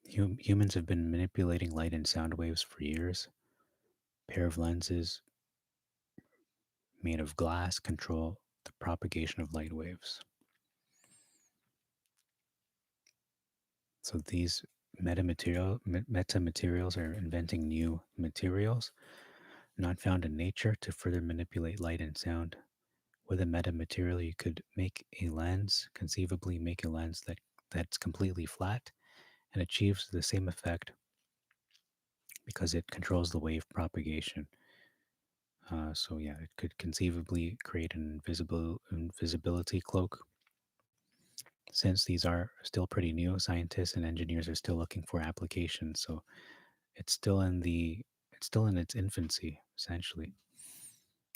Humans have been manipulating light and sound waves for years. A pair of lenses made of glass control the propagation of light waves. So these metamaterials are inventing new materials not found in nature to further manipulate light and sound. With a metamaterial, you could conceivably make a lens that's completely flat and achieves the same effect because it controls the wave propagation. So yeah, it could conceivably create an invisibility cloak. Since these are still pretty new, scientists and engineers are still looking for applications. So it's still in the it's still in its infancy, essentially.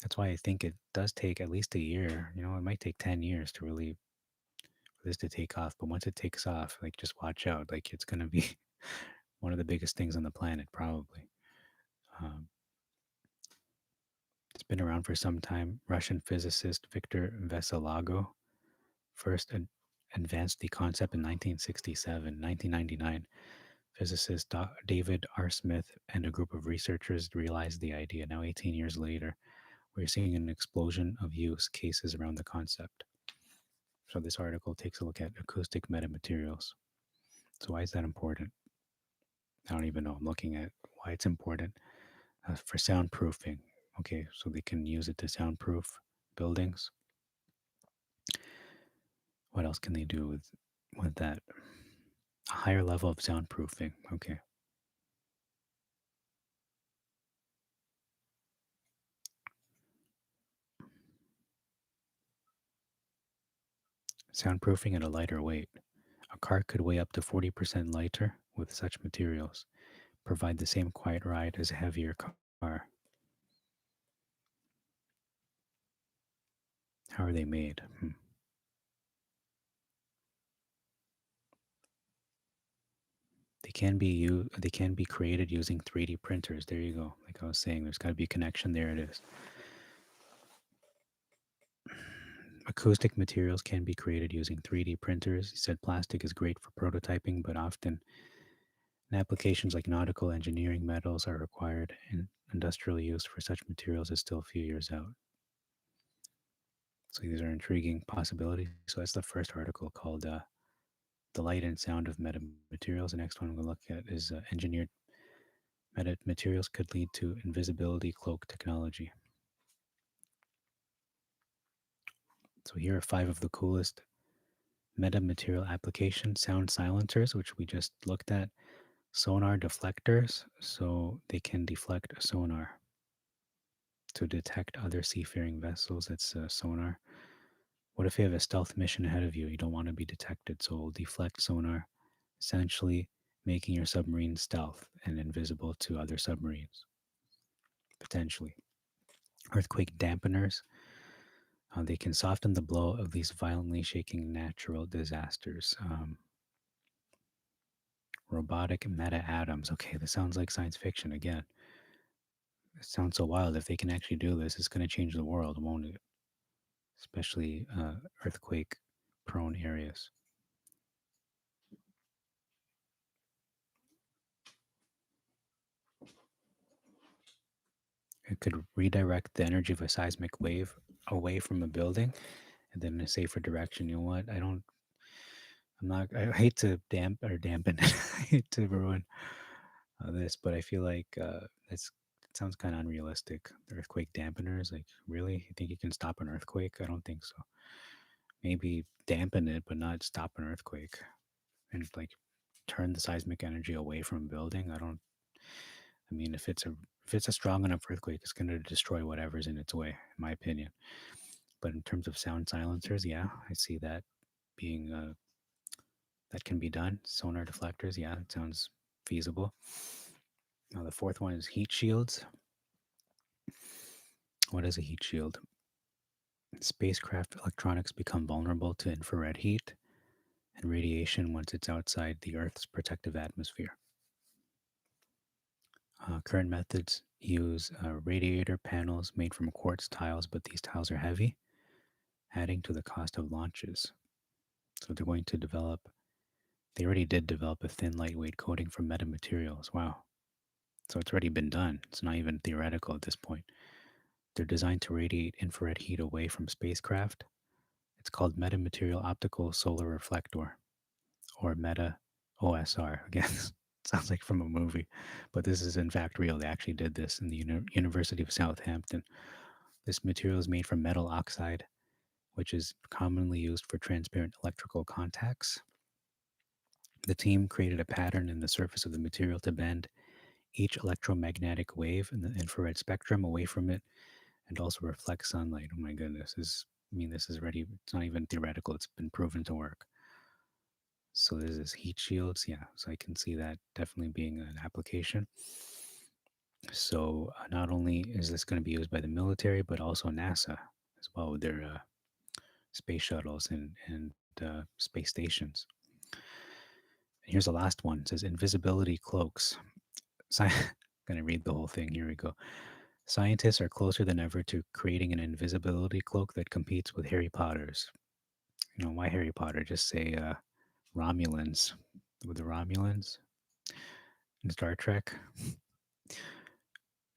That's why I think it does take at least a year. It might take 10 years to really for this to take off. But once it takes off, like just watch out. Like it's gonna be one of the biggest things on the planet, probably. Um, it's been around for some time. Russian physicist Victor Veselago first advanced the concept in 1967. 1999, physicist David R. Smith and a group of researchers realized the idea. Now, 18 years later, we're seeing an explosion of use cases around the concept. So, this article takes a look at acoustic metamaterials. So, why is that important? I don't even know. I'm looking at why it's important for soundproofing. Okay, so they can use it to soundproof buildings. What else can they do with that? A higher level of soundproofing. Okay. Soundproofing at a lighter weight. A car could weigh up to 40% lighter with such materials, provide the same quiet ride as a heavier car. How are they made? They can be created using 3D printers. There you go. Like I was saying, there's got to be a connection. There it is. Acoustic materials can be created using 3D printers. He said plastic is great for prototyping, but often in applications like nautical engineering, metals are required, and industrial use for such materials is still a few years out. So these are intriguing possibilities. So that's the first article called "The Light and Sound of Metamaterials." The next one I'm going to look at is engineered metamaterials could lead to invisibility cloak technology. So here are 5 of the coolest metamaterial applications: sound silencers, which we just looked at; sonar deflectors, so they can deflect a sonar to detect other seafaring vessels. That's sonar. What if you have a stealth mission ahead of you? You don't want to be detected, so it'll deflect sonar, essentially making your submarine stealth and invisible to other submarines, potentially. Earthquake dampeners, they can soften the blow of these violently shaking natural disasters. Robotic meta atoms. Okay, this sounds like science fiction again. It sounds so wild. If they can actually do this, it's going to change the world, won't it? Especially earthquake prone areas. It could redirect the energy of a seismic wave away from a building and then in a safer direction. You know what? I hate to dampen it. I hate to ruin this, but I feel like it sounds kind of unrealistic. The earthquake dampeners, like, really? You think you can stop an earthquake? I don't think so. Maybe dampen it, but not stop an earthquake. And like turn the seismic energy away from a building. I mean, if it's a strong enough earthquake, it's going to destroy whatever's in its way, in my opinion. But in terms of sound silencers, yeah, I see that being that can be done. Sonar deflectors, yeah, it sounds feasible. Now the fourth one is heat shields. What is a heat shield? Spacecraft electronics become vulnerable to infrared heat and radiation once it's outside the Earth's protective atmosphere. Current methods use radiator panels made from quartz tiles, but these tiles are heavy, adding to the cost of launches. So they already did develop a thin, lightweight coating for metamaterials. Wow. So it's already been done. It's not even theoretical at this point. They're designed to radiate infrared heat away from spacecraft. It's called metamaterial optical solar reflector, or Meta OSR. Again, sounds like from a movie, but this is in fact real. They actually did this in the University of Southampton. This material is made from metal oxide, which is commonly used for transparent electrical contacts. The team created a pattern in the surface of the material to bend each electromagnetic wave in the infrared spectrum away from it and also reflect sunlight. Oh my goodness, this is already, it's not even theoretical, it's been proven to work. So this is heat shields, yeah. So I can see that definitely being an application. So not only is this going to be used by the military, but also NASA as well with their space shuttles and space stations. And here's the last one. It says invisibility cloaks. I'm going to read the whole thing. Here we go. Scientists are closer than ever to creating an invisibility cloak that competes with Harry Potter's. You know, why Harry Potter? Just say Romulans. With the Romulans in Star Trek.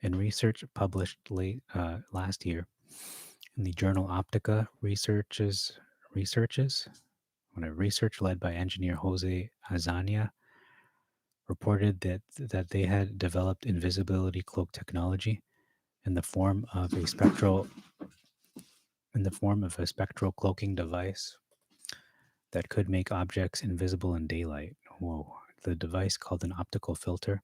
In research published last year in the journal Optica, researches when a research led by engineer Jose Azania reported that they had developed invisibility cloak technology in the form of a spectral cloaking device that could make objects invisible in daylight. Whoa. The device, called an optical filter,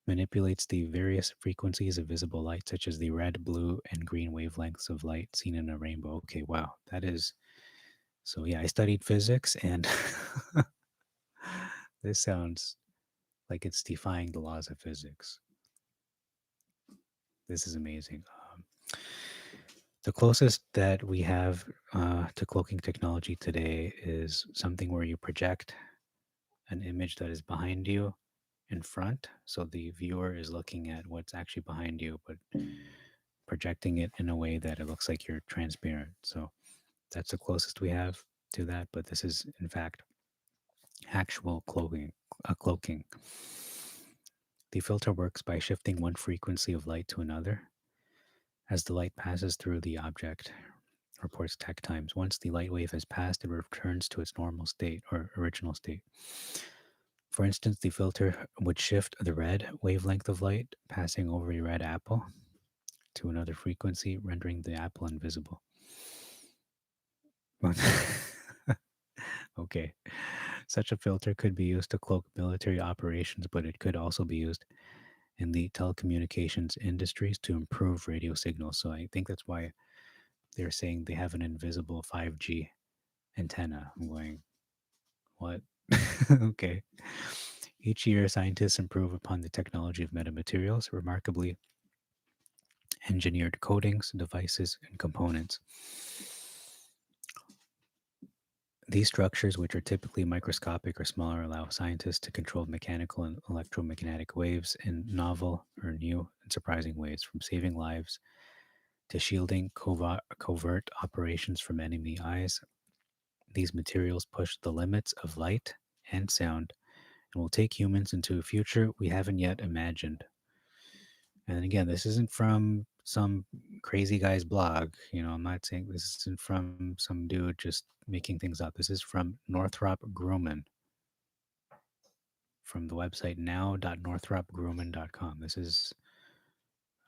manipulates the various frequencies of visible light, such as the red, blue, and green wavelengths of light seen in a rainbow. Okay, wow. That is. So, yeah, I studied physics, and this sounds like it's defying the laws of physics. This is amazing. The closest that we have to cloaking technology today is something where you project an image that is behind you in front. So the viewer is looking at what's actually behind you, but projecting it in a way that it looks like you're transparent. So that's the closest we have to that. But this is, in fact, actual cloaking. The filter works by shifting one frequency of light to another as the light passes through the object, reports tech times. Once the light wave has passed, it returns to its normal state or original state. For instance, the filter would shift the red wavelength of light passing over a red apple to another frequency, rendering the apple invisible. Okay. Such a filter could be used to cloak military operations, but it could also be used in the telecommunications industries to improve radio signals. So I think that's why they're saying they have an invisible 5G antenna. I'm going, what? Okay. Each year, scientists improve upon the technology of metamaterials, remarkably engineered coatings, devices, and components. These structures, which are typically microscopic or smaller, allow scientists to control mechanical and electromagnetic waves in novel or new and surprising ways, from saving lives to shielding covert operations from enemy eyes. These materials push the limits of light and sound and will take humans into a future we haven't yet imagined. And again, this isn't from some crazy guy's blog. I'm not saying this isn't from some dude just making things up. This is from Northrop Grumman from the website now.northropgrumman.com. This is,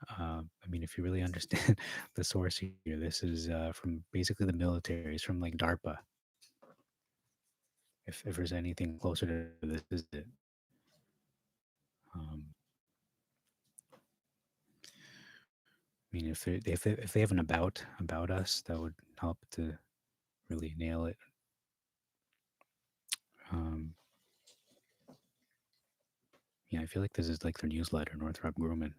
I mean, if you really understand the source here, this is from basically the military. It's from like DARPA. If there's anything closer to this, is it. Um, I mean, if they have an about us, that would help to really nail it. Um, yeah, I feel like this is like their newsletter, Northrop Grumman.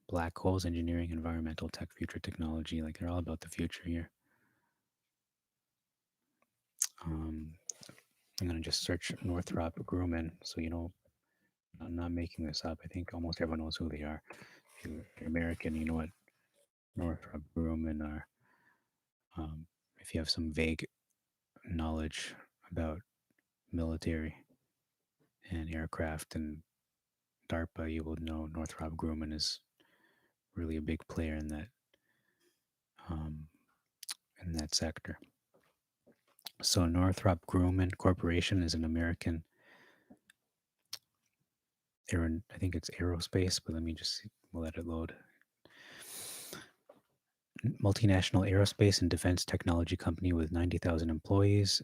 Black holes, engineering, environmental tech, future technology. Like they're all about the future here. Um, I'm gonna just search Northrop Grumman, so I'm not making this up. I think almost everyone knows who they are. If you're American, you know what Northrop Grumman are. If you have some vague knowledge about military and aircraft and DARPA, you will know Northrop Grumman is really a big player um, in that sector. So Northrop Grumman Corporation is an American I think it's aerospace, but let me just see, we'll let it load. Multinational aerospace and defense technology company with 90,000 employees,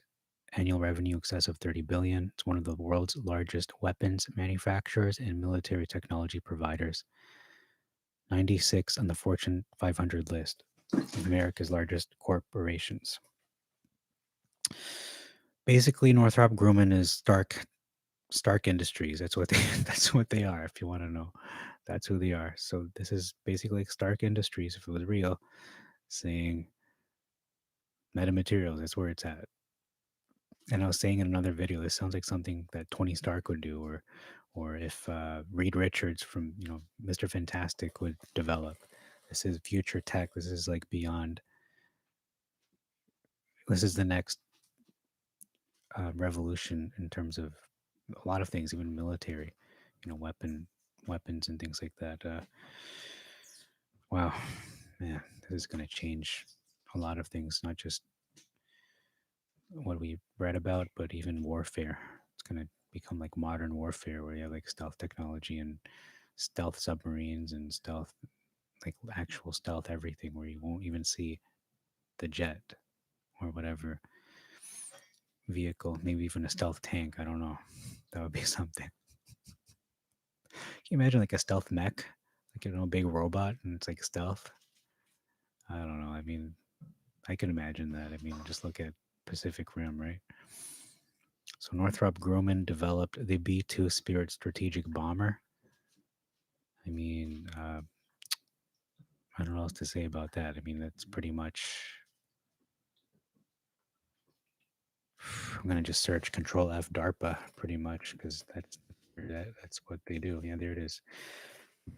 annual revenue excess of 30 billion. It's one of the world's largest weapons manufacturers and military technology providers. 96 on the Fortune 500 list of America's largest corporations. Basically, Northrop Grumman is Stark Industries. That's what they that's what they are. If you want to know, that's who they are. So this is basically like Stark Industries, if it was real, saying metamaterials. That's where it's at. And I was saying in another video, this sounds like something that Tony Stark would do, or if Reed Richards from Mr. Fantastic would develop. This is future tech. This is like beyond. This is the next revolution in terms of a lot of things, even military, weapons and things like that. Wow, man, this is going to change a lot of things, not just what we read about, but even warfare. It's going to become like modern warfare where you have like stealth technology and stealth submarines and stealth, like actual stealth everything, where you won't even see the jet or whatever vehicle, maybe even a stealth tank. I don't know. That would be something. Can you imagine like a stealth mech, like a big robot, and it's like stealth? I don't know. I mean, I can imagine that. I mean, just look at Pacific Rim, right? So Northrop Grumman developed the B-2 Spirit strategic bomber. I mean, I don't know what else to say about that. I mean, that's pretty much. I'm gonna just search Control F DARPA pretty much because that's what they do. Yeah, there it is.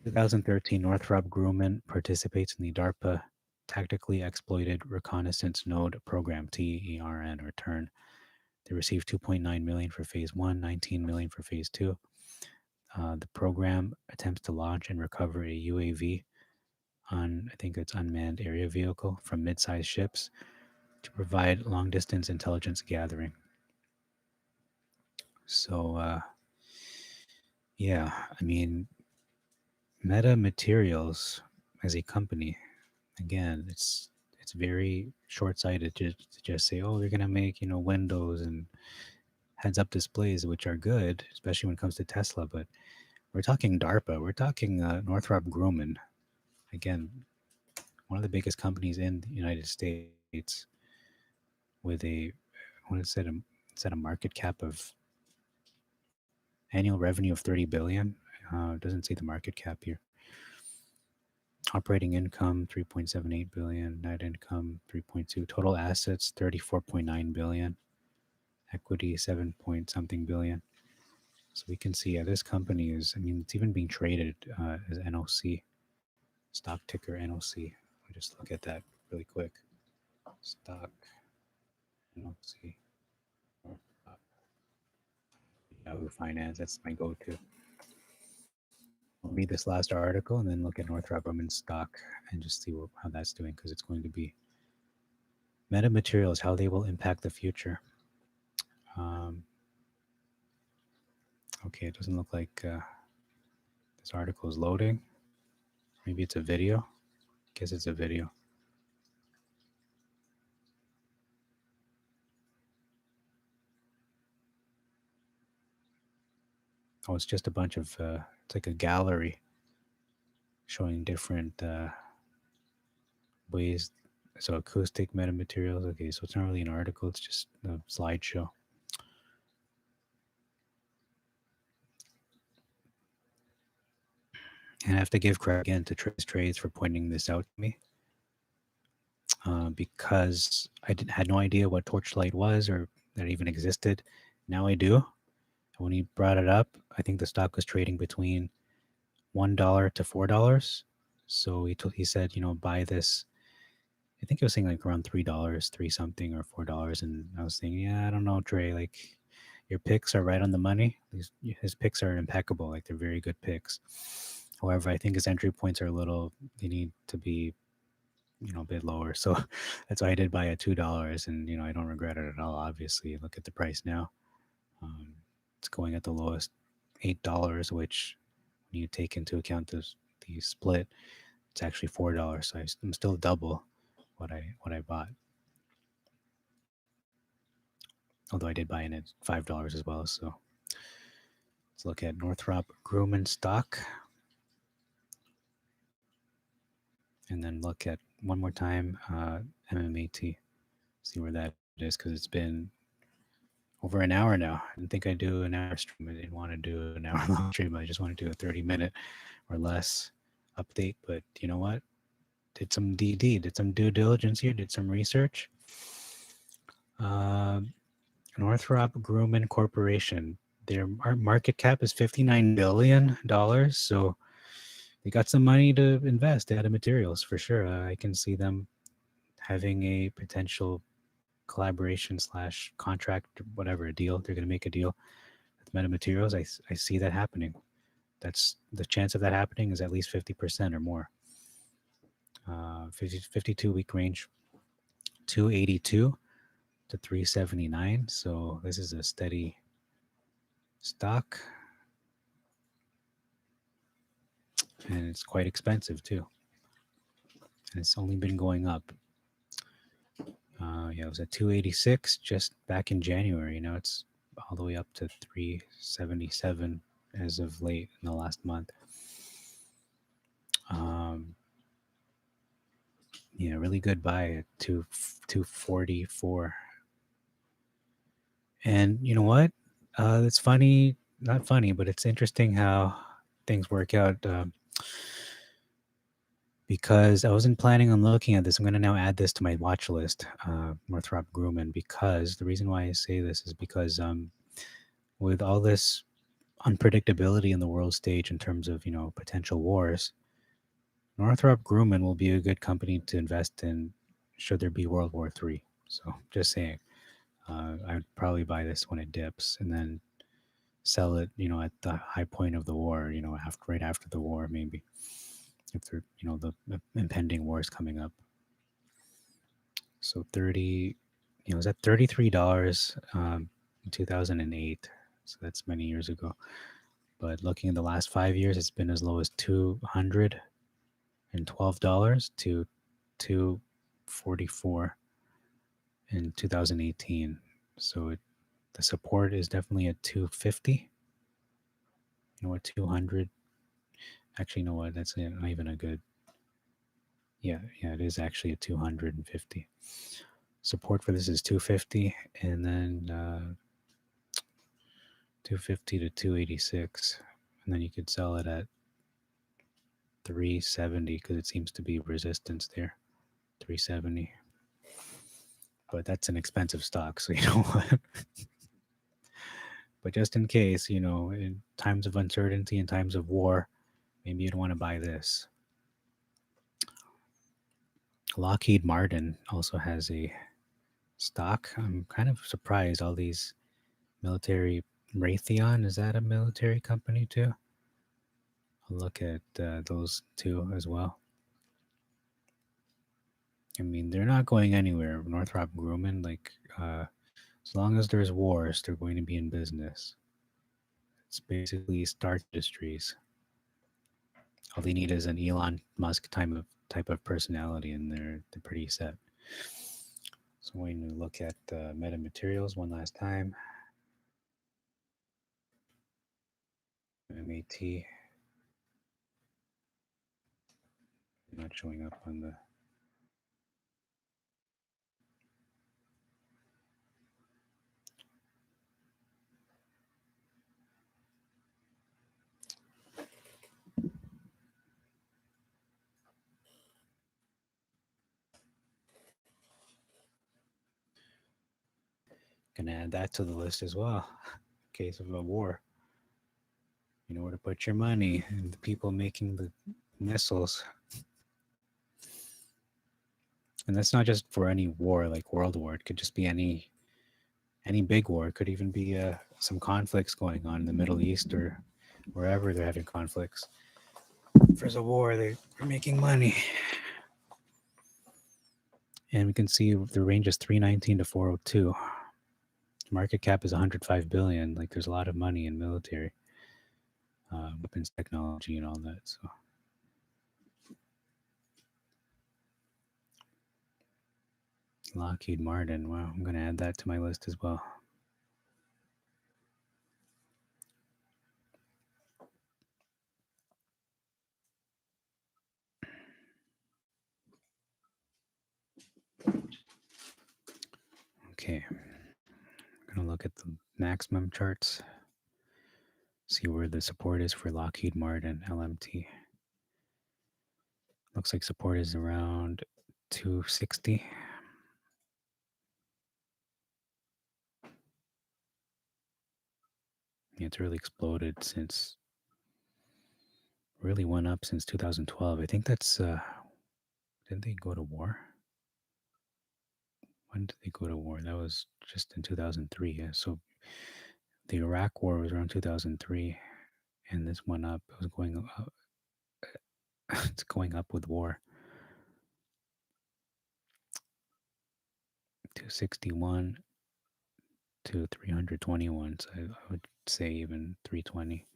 2013, Northrop Grumman participates in the DARPA Tactically Exploited Reconnaissance Node Program (TERN) or TERN. They received 2.9 million for phase 1, 19 million for phase 2. The program attempts to launch and recover a UAV on, I think it's unmanned area vehicle from mid-sized ships to provide long-distance intelligence gathering. So, yeah, I mean, Meta Materials as a company, again, it's very short-sighted to just say, oh, they're gonna make windows and heads-up displays, which are good, especially when it comes to Tesla. But we're talking DARPA, we're talking Northrop Grumman, again, one of the biggest companies in the United States, with a market cap of annual revenue of 30 billion. It doesn't say the market cap here. Operating income 3.78 billion, net income 3.2, total assets 34.9 billion, equity 7 point something billion. So we can see, yeah, this company is, I mean, it's even being traded as NOC, stock ticker NOC. Let me just look at that really quick. Stock NOC. Yahoo Finance, that's my go-to. I'll read this last article and then look at Northrop Grumman stock and just see how that's doing, because it's going to be metamaterials, how they will impact the future. Okay, it doesn't look like this article is loading. Maybe it's a video. Guess it's a video. Oh, it's just a bunch of, it's like a gallery showing different ways. So acoustic metamaterials. Okay, so it's not really an article, it's just a slideshow. And I have to give credit again to Trace Trades for pointing this out to me, because I had no idea what Torchlight was or that it even existed. Now I do. When he brought it up, I think the stock was trading between $1 to $4. So he said, buy this. I think it was saying like around $3, three something or $4. And I was saying, yeah, I don't know, Trey. Like, your picks are right on the money. His picks are impeccable. Like, they're very good picks. However, I think his entry points are they need to be, a bit lower. So that's why I did buy at $2. And, I don't regret it at all. Obviously, look at the price now. It's going at the lowest $8, which when you take into account the split, it's actually $4. So I'm still double what I bought. Although I did buy in at $5 as well. So let's look at Northrop Grumman stock. And then look at one more time MMAT. See where that is, because it's been over an hour now. I didn't think I'd do an hour stream. I didn't want to do an hour long stream. I just want to do a 30-minute or less update. But you know what? Did some did some due diligence here, did some research. Northrop Grumman Corporation, their market cap is $59 billion. So they got some money to invest out of materials for sure. I can see them having a potential collaboration / contract, whatever, a deal. They're going to make a deal with metamaterials. I see that happening. That's the chance of that happening is at least 50% or more. 52-week range, 282 to 379. So this is a steady stock, and it's quite expensive too. And it's only been going up. It was at 286 just back in January. Now it's all the way up to 377 as of late in the last month. Really good buy at 244. And you know what? It's funny, not funny, but it's interesting how things work out. Because I wasn't planning on looking at this. I'm going to now add this to my watch list, Northrop Grumman, because the reason why I say this is because with all this unpredictability in the world stage in terms of, potential wars, Northrop Grumman will be a good company to invest in should there be World War III. So just saying, I'd probably buy this when it dips and then sell it, at the high point of the war, right after the war, maybe, if there, the impending war is coming up. So 30, it was at $33 in 2008. So that's many years ago. But looking at the last 5 years, it's been as low as $212 to $244 in 2018. So the support is definitely at 250. You know what, 200? Actually, you know what? That's not even a good. Yeah, it is actually at 250. Support for this is 250, and then 250 to 286, and then you could sell it at 370 because it seems to be resistance there. 370. But that's an expensive stock, so you know what? But just in case, in times of uncertainty and times of war, maybe you'd want to buy this. Lockheed Martin also has a stock. I'm kind of surprised all these military. Raytheon, is that a military company too? I'll look at those two as well. I mean, they're not going anywhere. Northrop Grumman, like, as long as there's wars, they're going to be in business. It's basically Stark Industries. All they need is an Elon Musk type of personality, and they're pretty set. So when we look at metamaterials one last time, MAT not showing up on the. Gonna add that to the list as well. In case of a war, you know where to put your money, and the people making the missiles. And that's not just for any war like World War. It could just be any big war. It could even be some conflicts going on in the Middle East or wherever they're having conflicts. If there's a war, they're making money. And we can see the range is 319 to 402. Market cap is 105 billion. Like, there's a lot of money in military, weapons technology, and all that. So Lockheed Martin. Wow, I'm going to add that to my list as well. Okay. I'm going to look at the maximum charts, see where the support is for Lockheed Martin, LMT. Looks like support is around 260. It's really exploded since, really went up since 2012. I think that's, didn't they go to war? When did they go to war? That was just in 2003. Yeah. So the Iraq war was around 2003, and this went up. It was going up. It's going up with war. 261 to 321. So I would say even 320.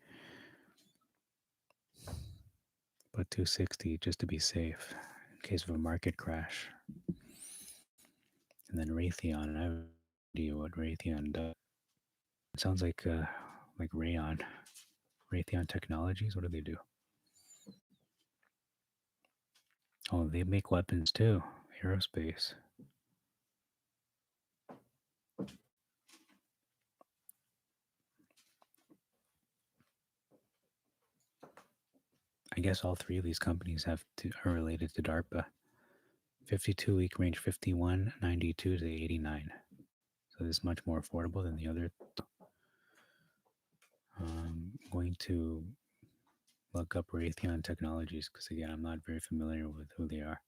But 260 just to be safe in case of a market crash. And then Raytheon, I have no idea what Raytheon does. It sounds like Rayon. Raytheon Technologies, what do they do? Oh, they make weapons too, aerospace. I guess all three of these companies are related to DARPA. 52-week range 51, 92 to 89. So this is much more affordable than the other. I'm going to look up Raytheon Technologies because, again, I'm not very familiar with who they are.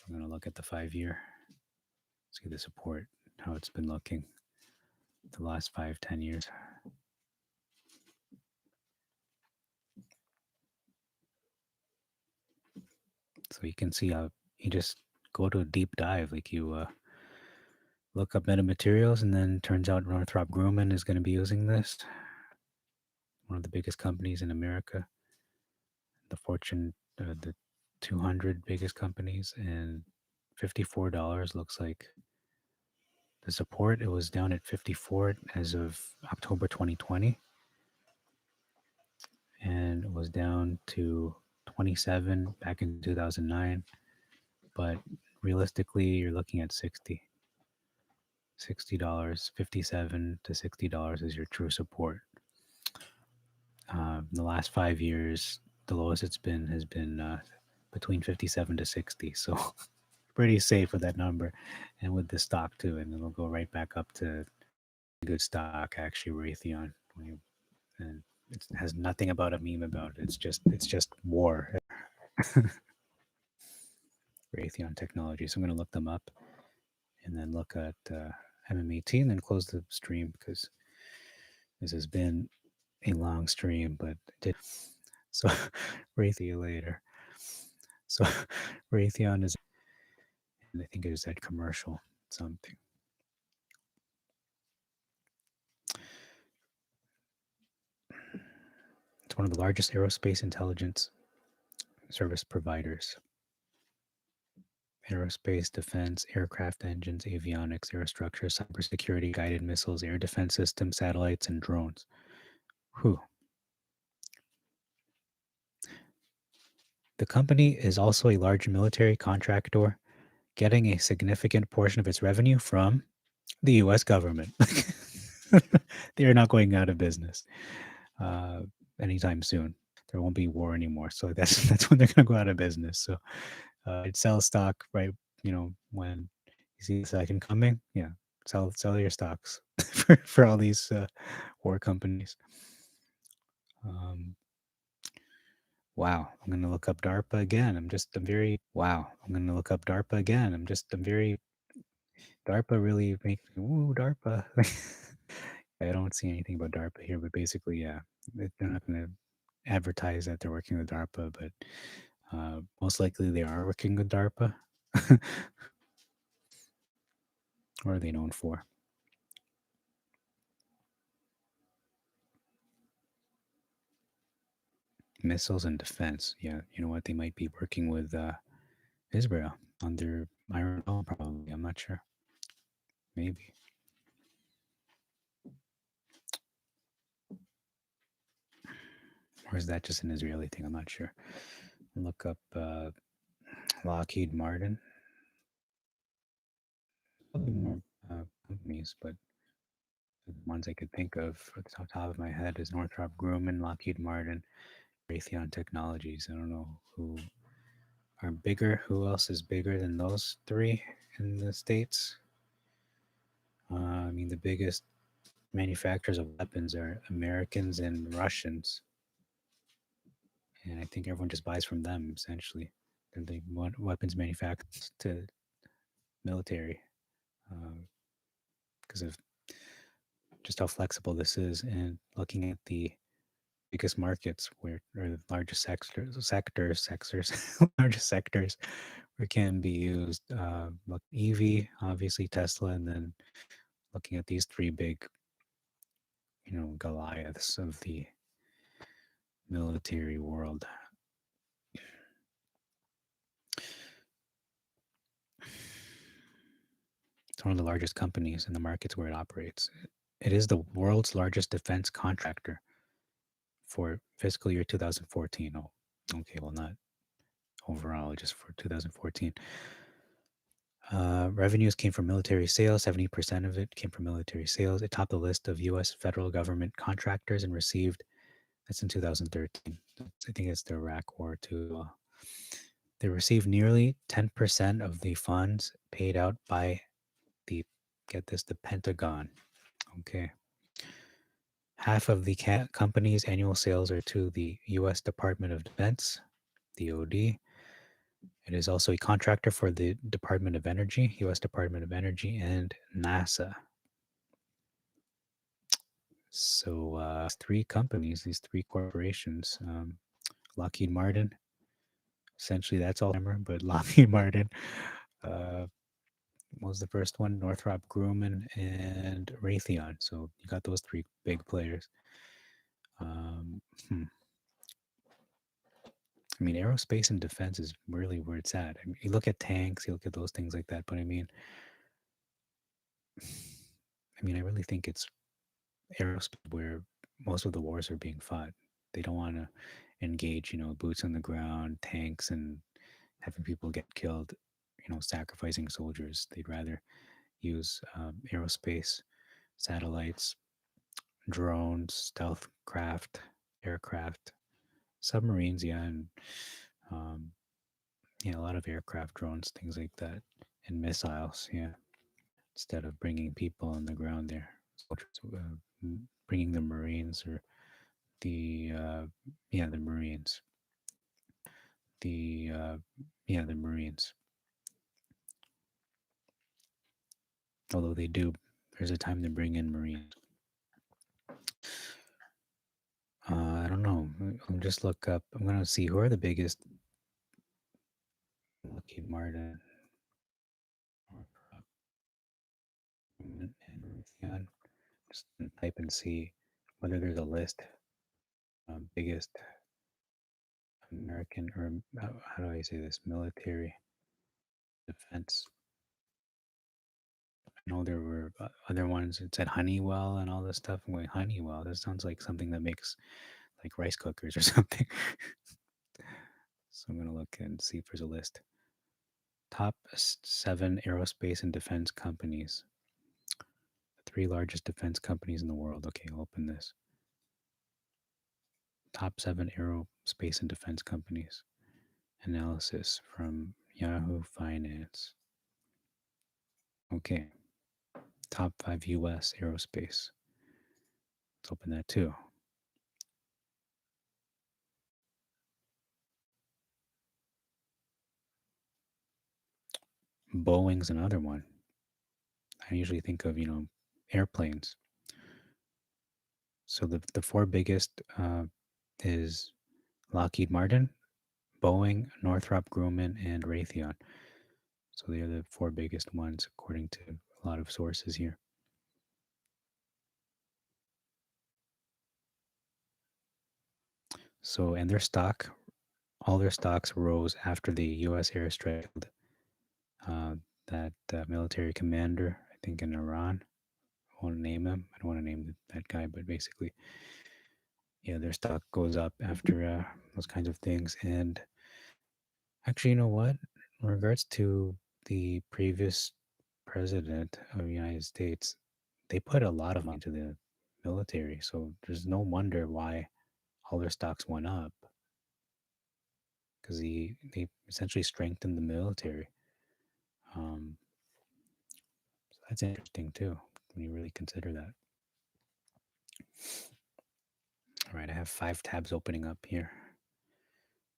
I'm going to look at the 5-year, see the support, how it's been looking the last 5-10 years. So you can see how you just go to a deep dive, like you look up metamaterials, and then turns out Northrop Grumman is going to be using this. One of the biggest companies in America, the Fortune, the 200 biggest companies, and $54 looks like the support. It was down at 54 as of October 2020, and it was down to 27 back in 2009. But realistically, you're looking at $60, 57 to $60 is your true support. In the last 5 years, the lowest it's been has been between 57 to 60. So pretty safe with that number and with the stock too. And it'll go right back up to good stock, actually, Raytheon. And it has nothing about a meme about it. It's just war. Raytheon Technology. So I'm going to look them up and then look at MMAT and then close the stream because this has been a long stream, but did so. Raytheon later. So Raytheon is, and I think it is that commercial something. It's one of the largest aerospace intelligence service providers. Aerospace, defense, aircraft engines, avionics, aerostructures, cybersecurity, guided missiles, air defense systems, satellites, and drones. Whew. The company is also a large military contractor, getting a significant portion of its revenue from the U.S. government. They are not going out of business uh, anytime soon. There won't be war anymore, so that's when they're going to go out of business. So it sells stock right, when you see the second coming. Yeah, sell your stocks for all these war companies. Um, wow, I'm gonna look up DARPA again. I'm very wow. I'm gonna look up DARPA again. I'm very DARPA really make me ooh DARPA. I don't see anything about DARPA here, but basically, yeah, they're not gonna advertise that they're working with DARPA, but most likely they are working with DARPA. What are they known for? Missiles and defense. Yeah, you know what? They might be working with Israel on their Iron Dome, probably. I'm not sure. Maybe. Or is that just an Israeli thing? I'm not sure. Look up Lockheed Martin. Probably more companies, but the ones I could think of at the top of my head is Northrop Grumman, Lockheed Martin, Raytheon Technologies. I don't know who are bigger. Who else is bigger than those three in the States? I mean, the biggest manufacturers of weapons are Americans and Russians. And I think everyone just buys from them, essentially. And they want weapons manufacturers to military because of just how flexible this is. And looking at the biggest markets where, or the largest largest sectors where it can be used. Look, EV, obviously Tesla, and then looking at these three big, Goliaths of the military world. It's one of the largest companies in the markets where it operates. It is the world's largest defense contractor for fiscal year 2014. Oh, okay, well, not overall, just for 2014. Revenues came from military sales. 70% of it came from military sales. It topped the list of U.S. federal government contractors and received, that's in 2013. I think it's the Iraq War too. They received nearly 10% of the funds paid out by the, get this, the Pentagon. Okay. Half of the company's annual sales are to the U.S. Department of Defense, DoD. It is also a contractor for the Department of Energy, U.S. Department of Energy, and NASA. So three companies, these three corporations, Lockheed Martin, essentially that's all hammer, but Lockheed Martin was the first one, Northrop Grumman, and Raytheon. So you got those three big players. I mean, aerospace and defense is really where it's at. I mean, you look at tanks, you look at those things like that, but I really think it's aerospace where most of the wars are being fought. They don't want to engage, boots on the ground, tanks, and having people get killed, sacrificing soldiers. They'd rather use aerospace, satellites, drones, stealth craft, aircraft, Submarines, yeah, and um, yeah, a lot of aircraft drones, things like that, and missiles, yeah. Instead of bringing people on the ground there, soldiers, bringing the Marines or the yeah, the Marines, the yeah, the Marines. Although they do, there's a time to bring in Marines. I don't know. I'll just look up. I'm gonna see who are the biggest. Lockheed Martin and Raytheon. Just type and see whether there's a list. Biggest American or how do I say this? Military defense. I know there were other ones. It said Honeywell and all this stuff. I'm going Honeywell. That sounds like something that makes like rice cookers or something. So I'm gonna look and see if there's a list. Top seven aerospace and defense companies. The three largest defense companies in the world. Okay, I'll open this. Top seven aerospace and defense companies. Analysis from Yahoo Finance. Okay, top five U.S. aerospace. Let's open that too. Boeing's another one. I usually think of, airplanes. So the four biggest is Lockheed Martin, Boeing, Northrop Grumman, and Raytheon. So they are the four biggest ones according to a lot of sources here. So, and all their stocks rose after the U.S. airstrike uh, that military commander, I think in Iran. I won't name him. I don't want to name that guy, but basically, yeah, their stock goes up after those kinds of things. And actually, you know what? In regards to the previous president of the United States, they put a lot of money into the military. So there's no wonder why all their stocks went up because they essentially strengthened the military. Um, so that's interesting too when you really consider that. All right, I have five tabs opening up here.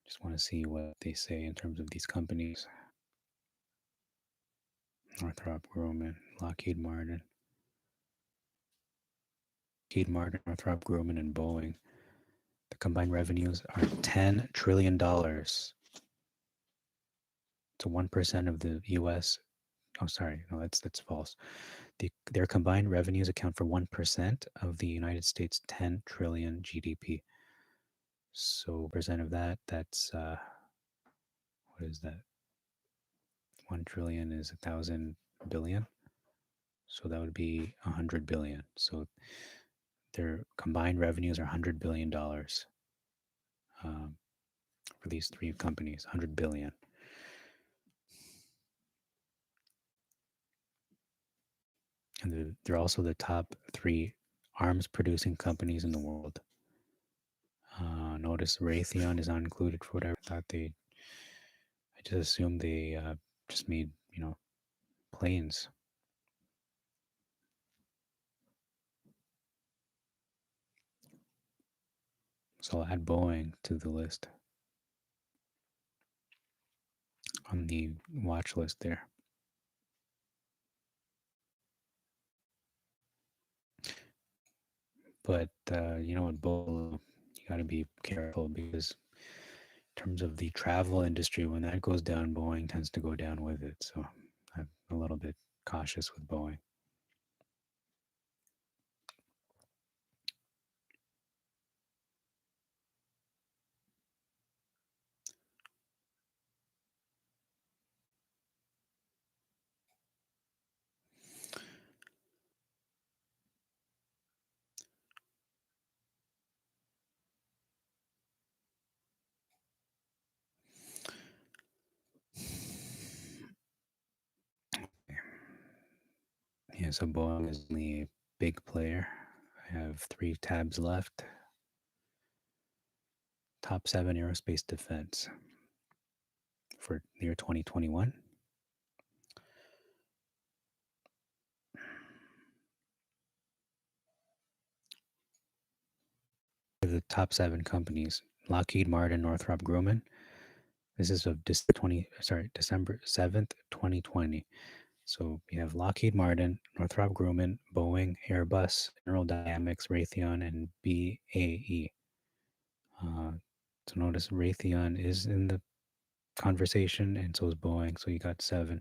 Just want to see what they say in terms of these companies. Northrop Grumman, Northrop Grumman, and Boeing. The combined revenues are $10 trillion. So 1% of the U.S. Oh, sorry, no, that's false. Their combined revenues account for 1% of the United States 10 trillion GDP. So percent of that, that's what is that? 1 trillion is 1,000 billion. So that would be 100 billion. So their combined revenues are $100 billion um, for these three companies. 100 billion. And they're also the top three arms producing companies in the world. Notice Raytheon is not included for whatever. I just assumed they just made, planes. So I'll add Boeing to the list on the watch list there. But you know what, Boeing, you got to be careful because in terms of the travel industry, when that goes down, Boeing tends to go down with it. So I'm a little bit cautious with Boeing. Yeah, so Boeing is only a big player. I have three tabs left. Top seven aerospace defense for the year 2021. The top seven companies: Lockheed Martin, Northrop Grumman. This is of December 7th, 2020. So we have Lockheed Martin, Northrop Grumman, Boeing, Airbus, General Dynamics, Raytheon, and BAE. So notice Raytheon is in the conversation, and so is Boeing. So you got seven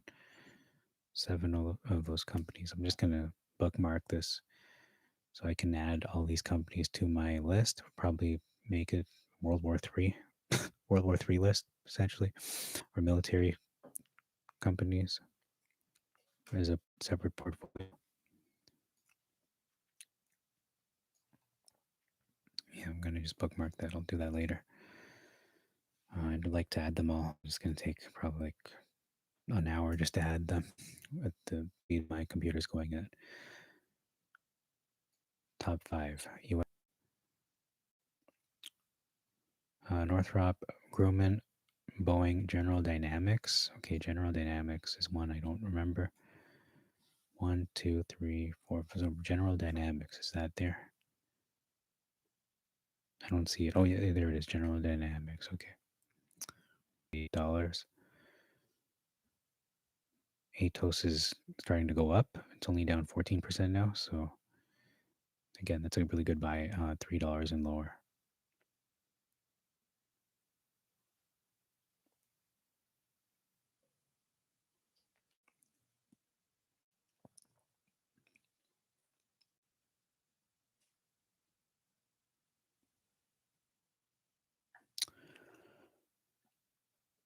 of those companies. I'm just gonna bookmark this so I can add all these companies to my list. Probably make it World War Three, World War Three list essentially, or military companies as a separate portfolio. Yeah, I'm gonna just bookmark that. I'll do that later. I'd like to add them all. It's gonna take probably like an hour just to add them at the speed my computer's going at. Top five: US, Northrop Grumman, Boeing, General Dynamics. Okay, General Dynamics is one I don't remember. One, two, three, four. So General Dynamics, is that there? I don't see it. Oh yeah, there it is. General Dynamics. Okay. $8. Atos is starting to go up. It's only down 14% now. So again, that's a really good buy. $3 and lower.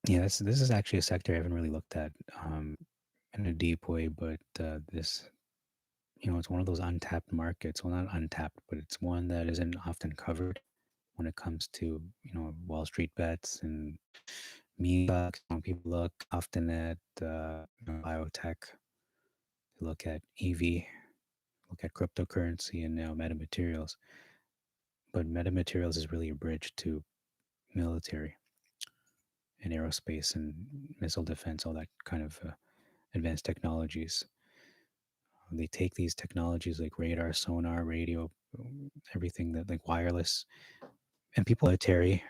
Yeah, this is actually a sector I haven't really looked at in a deep way, but this, it's one of those untapped markets. Well, not untapped, but it's one that isn't often covered when it comes to Wall Street bets and meme stocks. People look often at biotech, they look at EV, look at cryptocurrency, and now metamaterials. But metamaterials is really a bridge to military and aerospace and missile defense, all that kind of advanced technologies. They take these technologies like radar, sonar, radio, everything that like wireless, and people military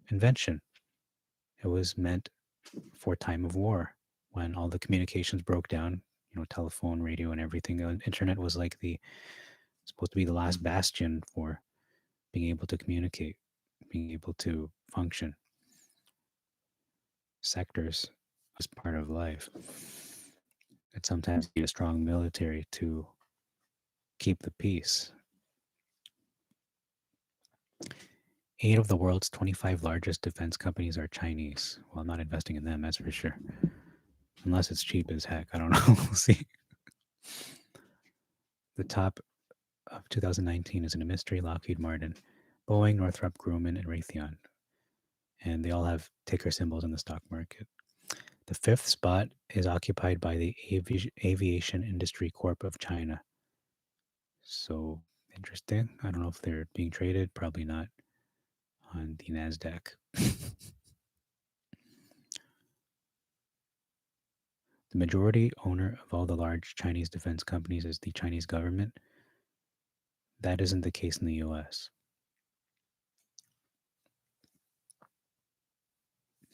invention. It was meant for time of war when all the communications broke down. Telephone, radio, and everything. The internet was like the supposed to be the last bastion for being able to communicate, being able to function. Sectors is part of life. It sometimes need a strong military to keep the peace. 8 of the world's 25 largest defense companies are Chinese. Well, I'm not investing in them, that's for sure. Unless it's cheap as heck. I don't know. We'll see. The top of 2019 is in a mystery: Lockheed Martin, Boeing, Northrop Grumman, and Raytheon. And they all have ticker symbols in the stock market. The fifth spot is occupied by the Aviation Industry Corp of China. So interesting. I don't know if they're being traded. Probably not on the NASDAQ. The majority owner of all the large Chinese defense companies is the Chinese government. That isn't the case in the US.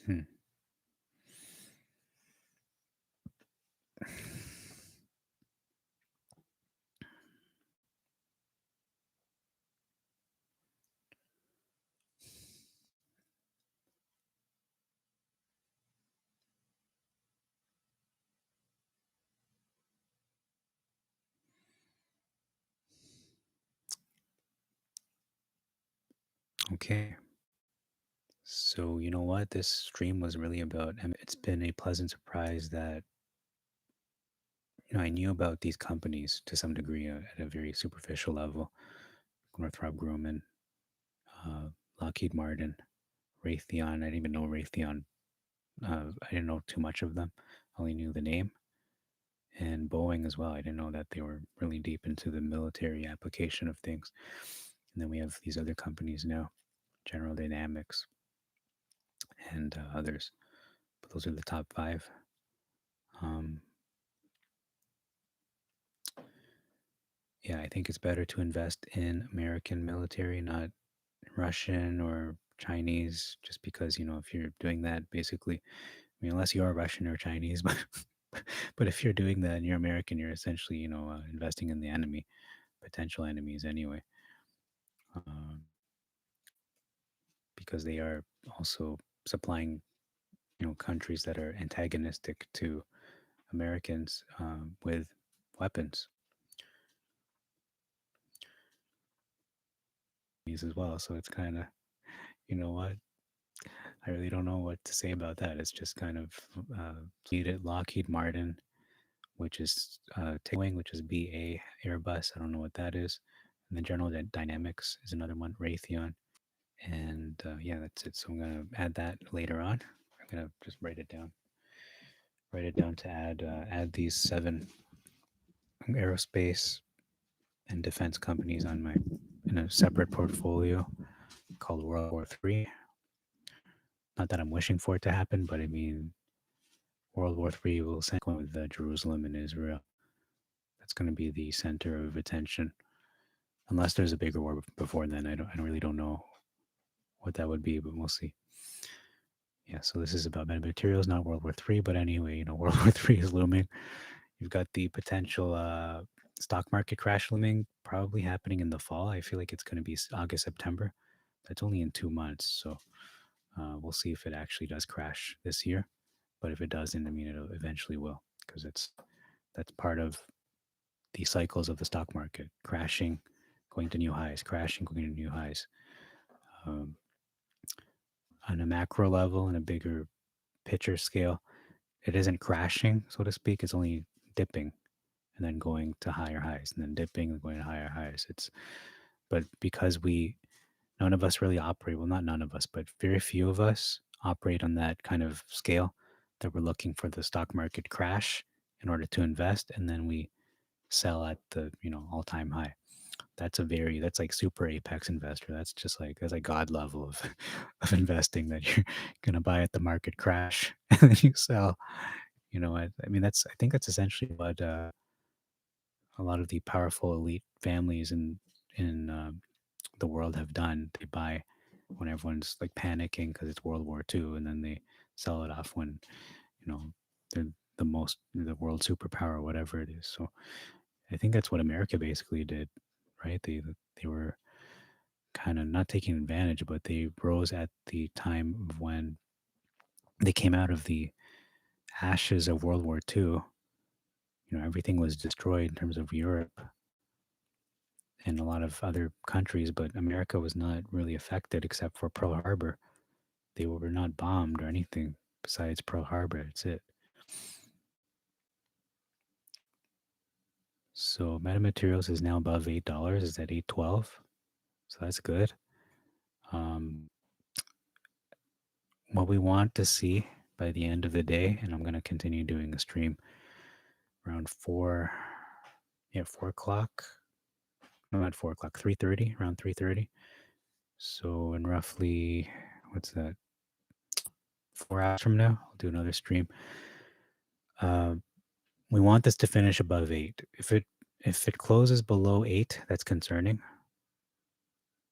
Hmm. Okay. So, you know what? This stream was really about, and it's been a pleasant surprise that, I knew about these companies to some degree at a very superficial level. Northrop Grumman, uh, Lockheed Martin, Raytheon. I didn't even know Raytheon. I didn't know too much of them. I only knew the name. And Boeing as well. I didn't know that they were really deep into the military application of things. And then we have these other companies now, General Dynamics. and others. But those are the top five. Um, yeah, I think it's better to invest in American military, not Russian or Chinese, just because, if you're doing that, basically, I mean, unless you are Russian or Chinese, but but if you're doing that and you're American, you're essentially, investing in the enemy, potential enemies anyway, um, because they are also supplying, countries that are antagonistic to Americans with weapons as well. So it's kind of, what? I really don't know what to say about that. It's just kind of Lockheed Martin, which is Takeaway, which is BA Airbus. I don't know what that is. And then General Dynamics is another one, Raytheon. And yeah, that's it. So I'm going to add that later on. I'm going to just write it down to add these seven aerospace and defense companies in a separate portfolio called World War III. Not that I'm wishing for it to happen, but I mean, World War III will send one with Jerusalem and Israel. That's going to be the center of attention, unless there's a bigger war before then. I really don't know what that would be, but we'll see. Yeah, so this is about metamaterials, not World War III, but anyway, World War III is looming. You've got the potential stock market crash looming, probably happening in the fall. I feel like it's going to be August, September. That's only in 2 months, so we'll see if it actually does crash this year. But if it doesn't, I mean, it eventually will, because that's part of the cycles of the stock market: crashing, going to new highs, crashing, going to new highs. Um, on a macro level and a bigger picture scale, it isn't crashing, so to speak. It's only dipping and then going to higher highs, and then dipping and going to higher highs. But because none of us really operate, well, not none of us, but very few of us operate on that kind of scale, that we're looking for the stock market crash in order to invest, and then we sell at the, all-time high. That's like super apex investor. That's like God level of of investing, that you're gonna buy at the market crash and then you sell. I mean, I think that's essentially what a lot of the powerful elite families in the world have done. They buy when everyone's like panicking because it's World War II, and then they sell it off when, you know they're the world superpower or whatever it is. So I think that's what America basically did, right? They were kind of not taking advantage, but they rose at the time of when they came out of the ashes of World War II. Everything was destroyed in terms of Europe and a lot of other countries, but America was not really affected except for Pearl Harbor. They were not bombed or anything besides Pearl Harbor. That's it. So metamaterials is now above $8. Is at 8.12. So that's good. Um, what we want to see by the end of the day, and I'm going to continue doing the stream around 4 o'clock. No, not 4 o'clock, 3:30, around 3:30. So in roughly, what's that? 4 hours from now, I'll do another stream. Uh, we want this to finish above 8. If it closes below 8, that's concerning.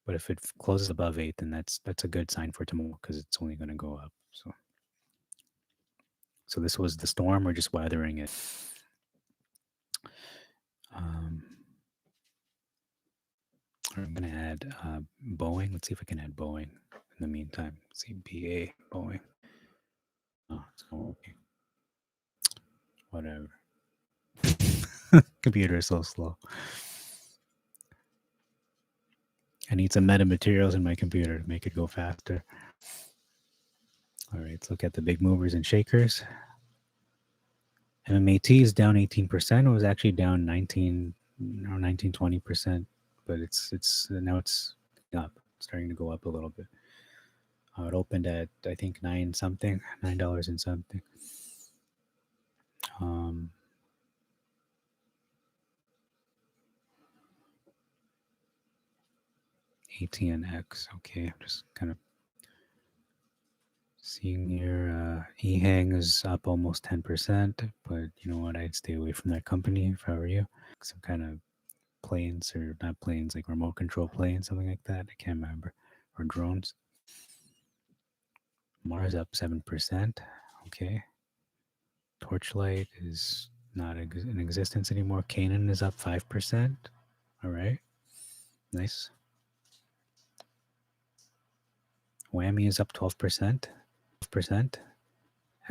But if it closes above 8, then that's a good sign for tomorrow, because it's only going to go up. So this was the storm. We're just weathering it. Um, I'm going to add Boeing. Let's see if I can add Boeing in the meantime. Let's see, BA, Boeing. Oh, it's not working. Whatever. Computer is so slow. I need some metamaterials in my computer to make it go faster. All right, let's look at the big movers and shakers. MMAT is down 18%. It was actually down 20%, but it's now it's up, starting to go up a little bit. It opened at, I think, $9 and something. Um, ATNX. Okay, I'm just kind of Seeing here, EHang is up almost 10%, but you know what? I'd stay away from that company if I were you. Some kind of planes, or not planes, like remote control planes, something like that. I can't remember. Or drones. Mars up 7%. Okay. Torchlight is not in existence anymore. Canaan is up 5%. All right. Nice. Whammy is up 12%. 12%.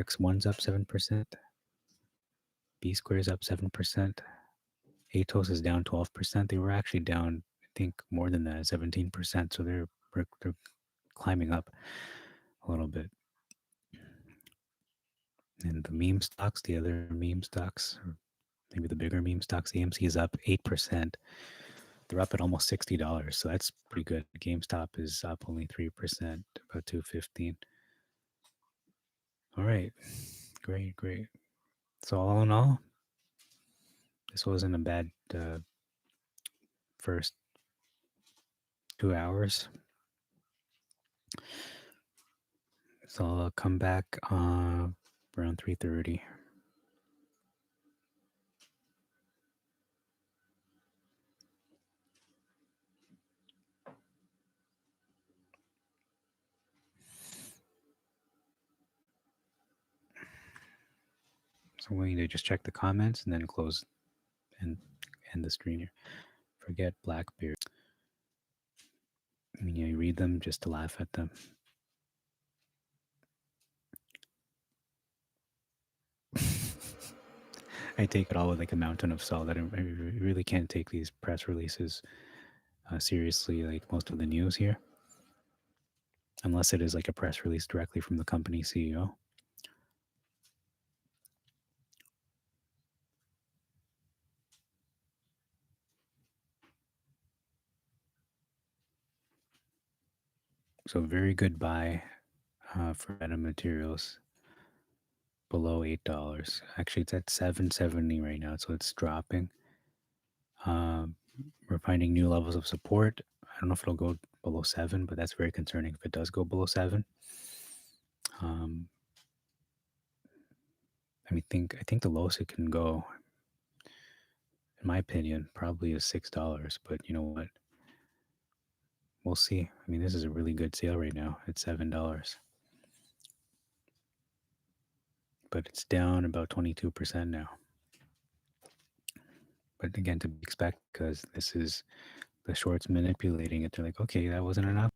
X1's up 7%. B square is up 7%. Atos is down 12%. They were actually down, I think, more than that, 17%. So they're climbing up a little bit. And the meme stocks, the other meme stocks, or maybe the bigger meme stocks, AMC is up 8%. They're up at almost $60. So that's pretty good. GameStop is up only 3%, about 215. All right. Great, great. So all in all, this wasn't a bad first 2 hours. So I'll come back around 3:30. So we need to just check the comments and then close and end the screen here. Forget Blackbeard. I mean, you read them just to laugh at them. I take it all with like a mountain of salt. I really can't take these press releases seriously, like most of the news here, unless it is like a press release directly from the company CEO. So very good buy for metamaterials below $8. Actually, it's at $7.70 right now, so it's dropping. We're finding new levels of support. I don't know if it'll go below 7, but that's very concerning if it does go below 7. I think the lowest it can go, in my opinion, probably is $6. But you know what? We'll see. I mean, this is a really good sale right now at $7, but it's down about 22% now. But again, to be expected, because this is the shorts manipulating it. They're like, okay, that wasn't enough.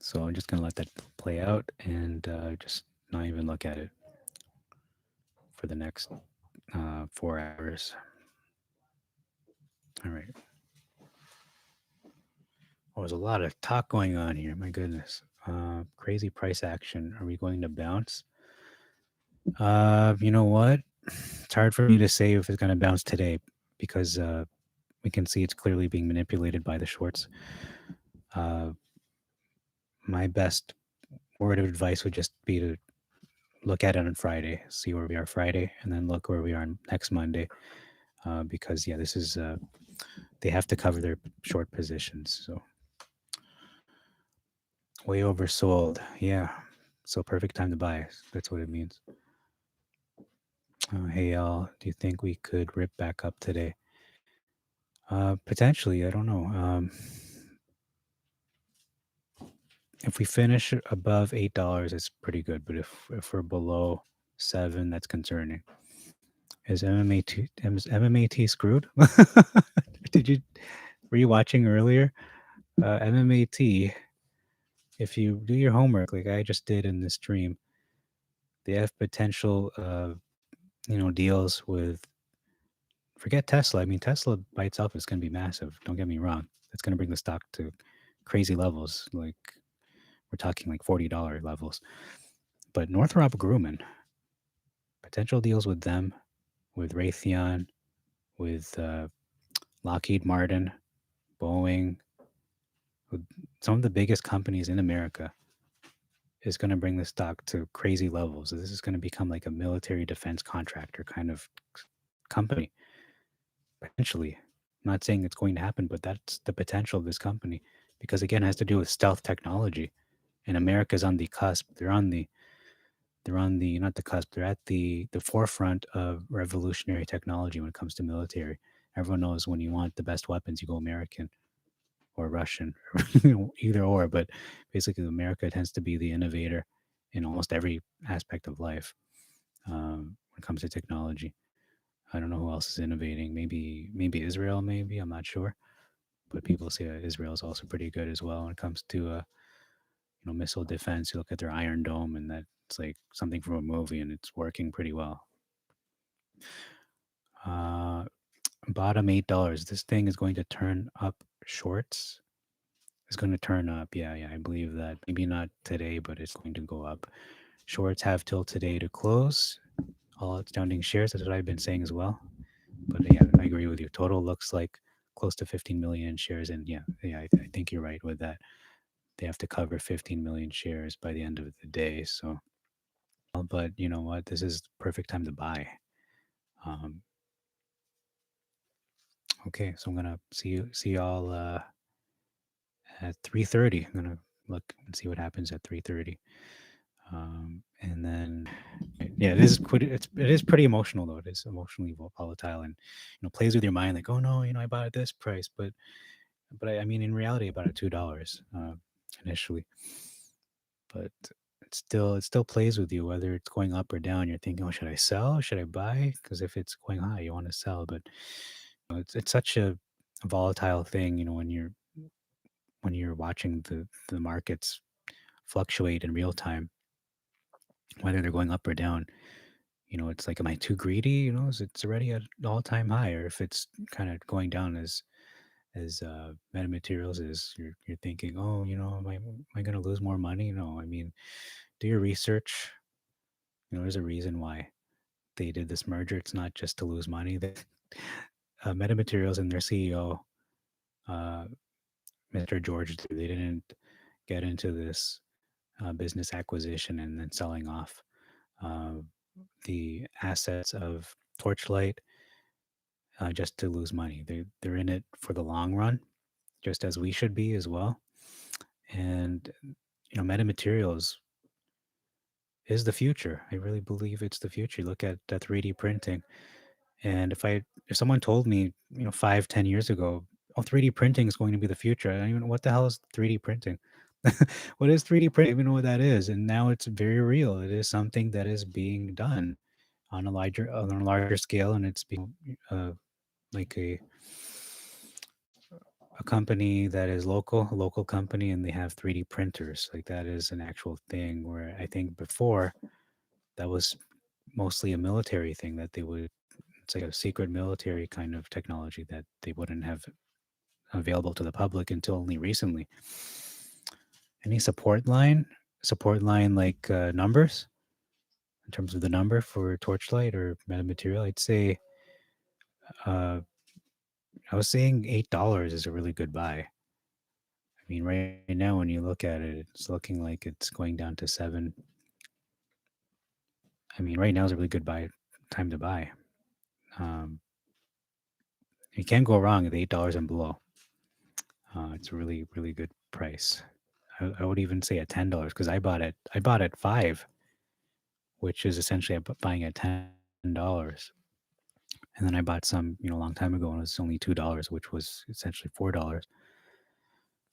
So I'm just gonna let that play out and just not even look at it for the next 4 hours. All right. Oh, there's a lot of talk going on here. My goodness. Crazy price action. Are we going to bounce? You know what? It's hard for me to say if it's going to bounce today because we can see it's clearly being manipulated by the shorts. My best word of advice would just be to look at it on Friday, see where we are Friday, and then look where we are next Monday. Because yeah, this is they have to cover their short positions. So way oversold. Yeah. So perfect time to buy. That's what it means. Hey, y'all, do you think we could rip back up today? Potentially. I don't know. If we finish above $8, it's pretty good. But if we're below 7, that's concerning. Is MMAT screwed? Were you watching earlier? MMAT, if you do your homework like I just did in this stream, they have potential, deals with. Forget Tesla. I mean, Tesla by itself is going to be massive. Don't get me wrong. It's going to bring the stock to crazy levels. Like we're talking like $40 levels. But Northrop Grumman, potential deals with them, with Raytheon, with Lockheed Martin, Boeing, with some of the biggest companies in America, is going to bring the stock to crazy levels. This is going to become like a military defense contractor kind of company, potentially. I'm not saying it's going to happen, but that's the potential of this company because, again, it has to do with stealth technology. and America's on the cusp. They're on the not the cusp. They're at the forefront of revolutionary technology when it comes to military. Everyone knows when you want the best weapons, you go American or Russian, either or. But basically, America tends to be the innovator in almost every aspect of life when it comes to technology. I don't know who else is innovating. Maybe Israel. Maybe I'm not sure. But people say Israel is also pretty good as well when it comes to missile defense. You look at their Iron Dome, and that's like something from a movie, and it's working pretty well. Uh, Bottom $8. This thing is going to turn up shorts. It's going to turn up. Yeah, yeah, I believe that. Maybe not today, but it's going to go up. Shorts have till today to close. All outstanding shares. That's what I've been saying as well. But yeah, I agree with you. Total looks like close to 15 million shares, and yeah, I think you're right with that. They have to cover 15 million shares by the end of the day. So, but you know what? This is the perfect time to buy. Um, okay, so I'm gonna see y'all at 3:30. I'm gonna look and see what happens at 3:30. And then yeah, it is pretty emotional though. It is emotionally volatile, and plays with your mind like, oh no, I bought at this price, but I mean in reality I bought at $2 initially, but it still plays with you whether it's going up or down. You're thinking, oh, should I sell? Should I buy? Because if it's going high, you want to sell, but it's such a volatile thing. When you're watching the markets fluctuate in real time, whether they're going up or down. It's like, am I too greedy? It's already at an all-time high, or if it's kind of going down as metamaterials is, you're thinking, oh, am I going to lose more money? No, I mean, do your research. There's a reason why they did this merger. It's not just to lose money. Metamaterials and their CEO, uh, Mr. George, they didn't get into this business acquisition and then selling off uh, the assets of Torchlight just to lose money. They're in it for the long run, just as we should be as well. And metamaterials is the future. I really believe it's the future. Look at 3D printing. And if someone told me, 5, 10 years ago, oh, 3D printing is going to be the future, I don't even know what the hell is 3D printing. What is 3D printing? I don't even know what that is. And now it's very real. It is something that is being done on a larger scale, and it's being like a company that is a local company, and they have 3D printers. Like that is an actual thing. Where I think before that was mostly a military thing that they would. It's like a secret military kind of technology that they wouldn't have available to the public until only recently. Any support line like numbers in terms of the number for Torchlight or metamaterial, I'd say uh, I was saying $8 is a really good buy. I mean, right now when you look at it, it's looking like it's going down to 7. I mean, right now is a really good time to buy. Um, you can't go wrong at $8 and below. It's a really really good price. I would even say at $10 because I bought at 5, which is essentially buying at $10. And then I bought some, a long time ago, and it was only $2, which was essentially $4.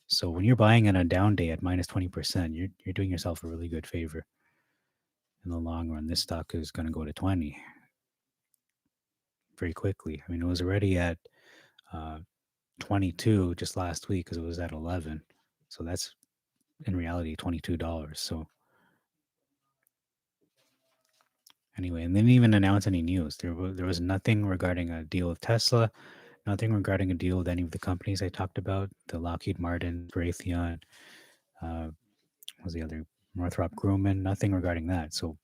So when you're buying on a down day at minus 20%, you're doing yourself a really good favor in the long run. This stock is going to go to 20 very quickly. I mean, it was already at uh, 22 just last week because it was at 11. So that's in reality $22. So anyway, and they didn't even announce any news. There was nothing regarding a deal with Tesla, nothing regarding a deal with any of the companies I talked about, the Lockheed Martin, Raytheon, what was the other, Northrop Grumman, nothing regarding that. So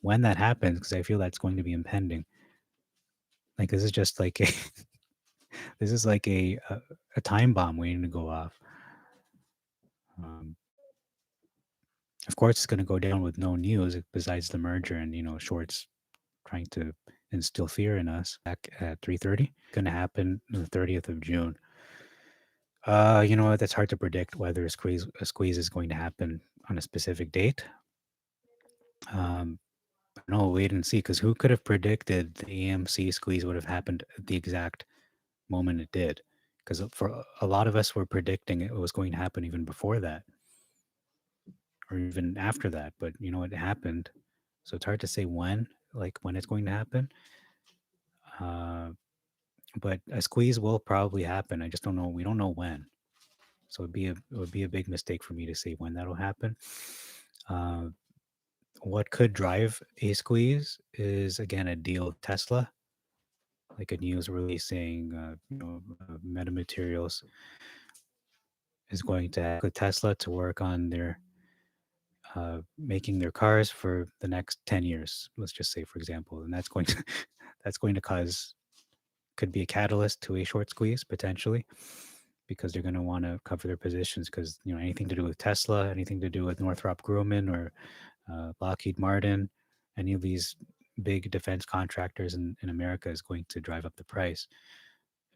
when that happens, because I feel that's going to be impending, like this is just like a this is like a time bomb waiting to go off. Um, of course, it's going to go down with no news besides the merger and shorts trying to instill fear in us back at 3:30. Going to happen on the 30th of June. You know what? That's hard to predict whether a squeeze is going to happen on a specific date. Um, no, wait and see, because who could have predicted the AMC squeeze would have happened at the exact moment it did? Because for a lot of us were predicting it was going to happen even before that, or even after that. But you know, it happened. So it's hard to say when, like when it's going to happen. Uh, but a squeeze will probably happen. I just don't know. We don't know when. So it would be a big mistake for me to say when that'll happen. Uh, what could drive a squeeze is again a deal with Tesla, like a news release saying, metamaterials is going to act with Tesla to work on their making their cars for the next 10 years. Let's just say, for example, and that's going to that's going to cause could be a catalyst to a short squeeze potentially because they're going to want to cover their positions because anything to do with Tesla, anything to do with Northrop Grumman or Lockheed Martin, any of these big defense contractors in America is going to drive up the price.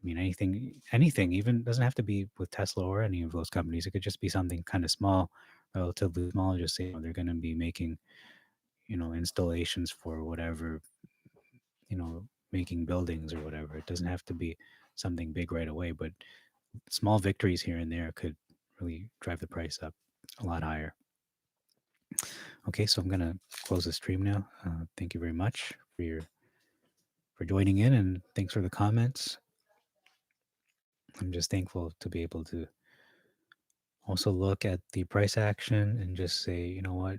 I mean, anything, even doesn't have to be with Tesla or any of those companies. It could just be something kind of small, relatively small. Just say they're going to be making, installations for whatever, making buildings or whatever. It doesn't have to be something big right away, but small victories here and there could really drive the price up a lot higher. Okay, so I'm gonna close the stream now. Thank you very much for joining in, and thanks for the comments. I'm just thankful to be able to also look at the price action and just say, you know what,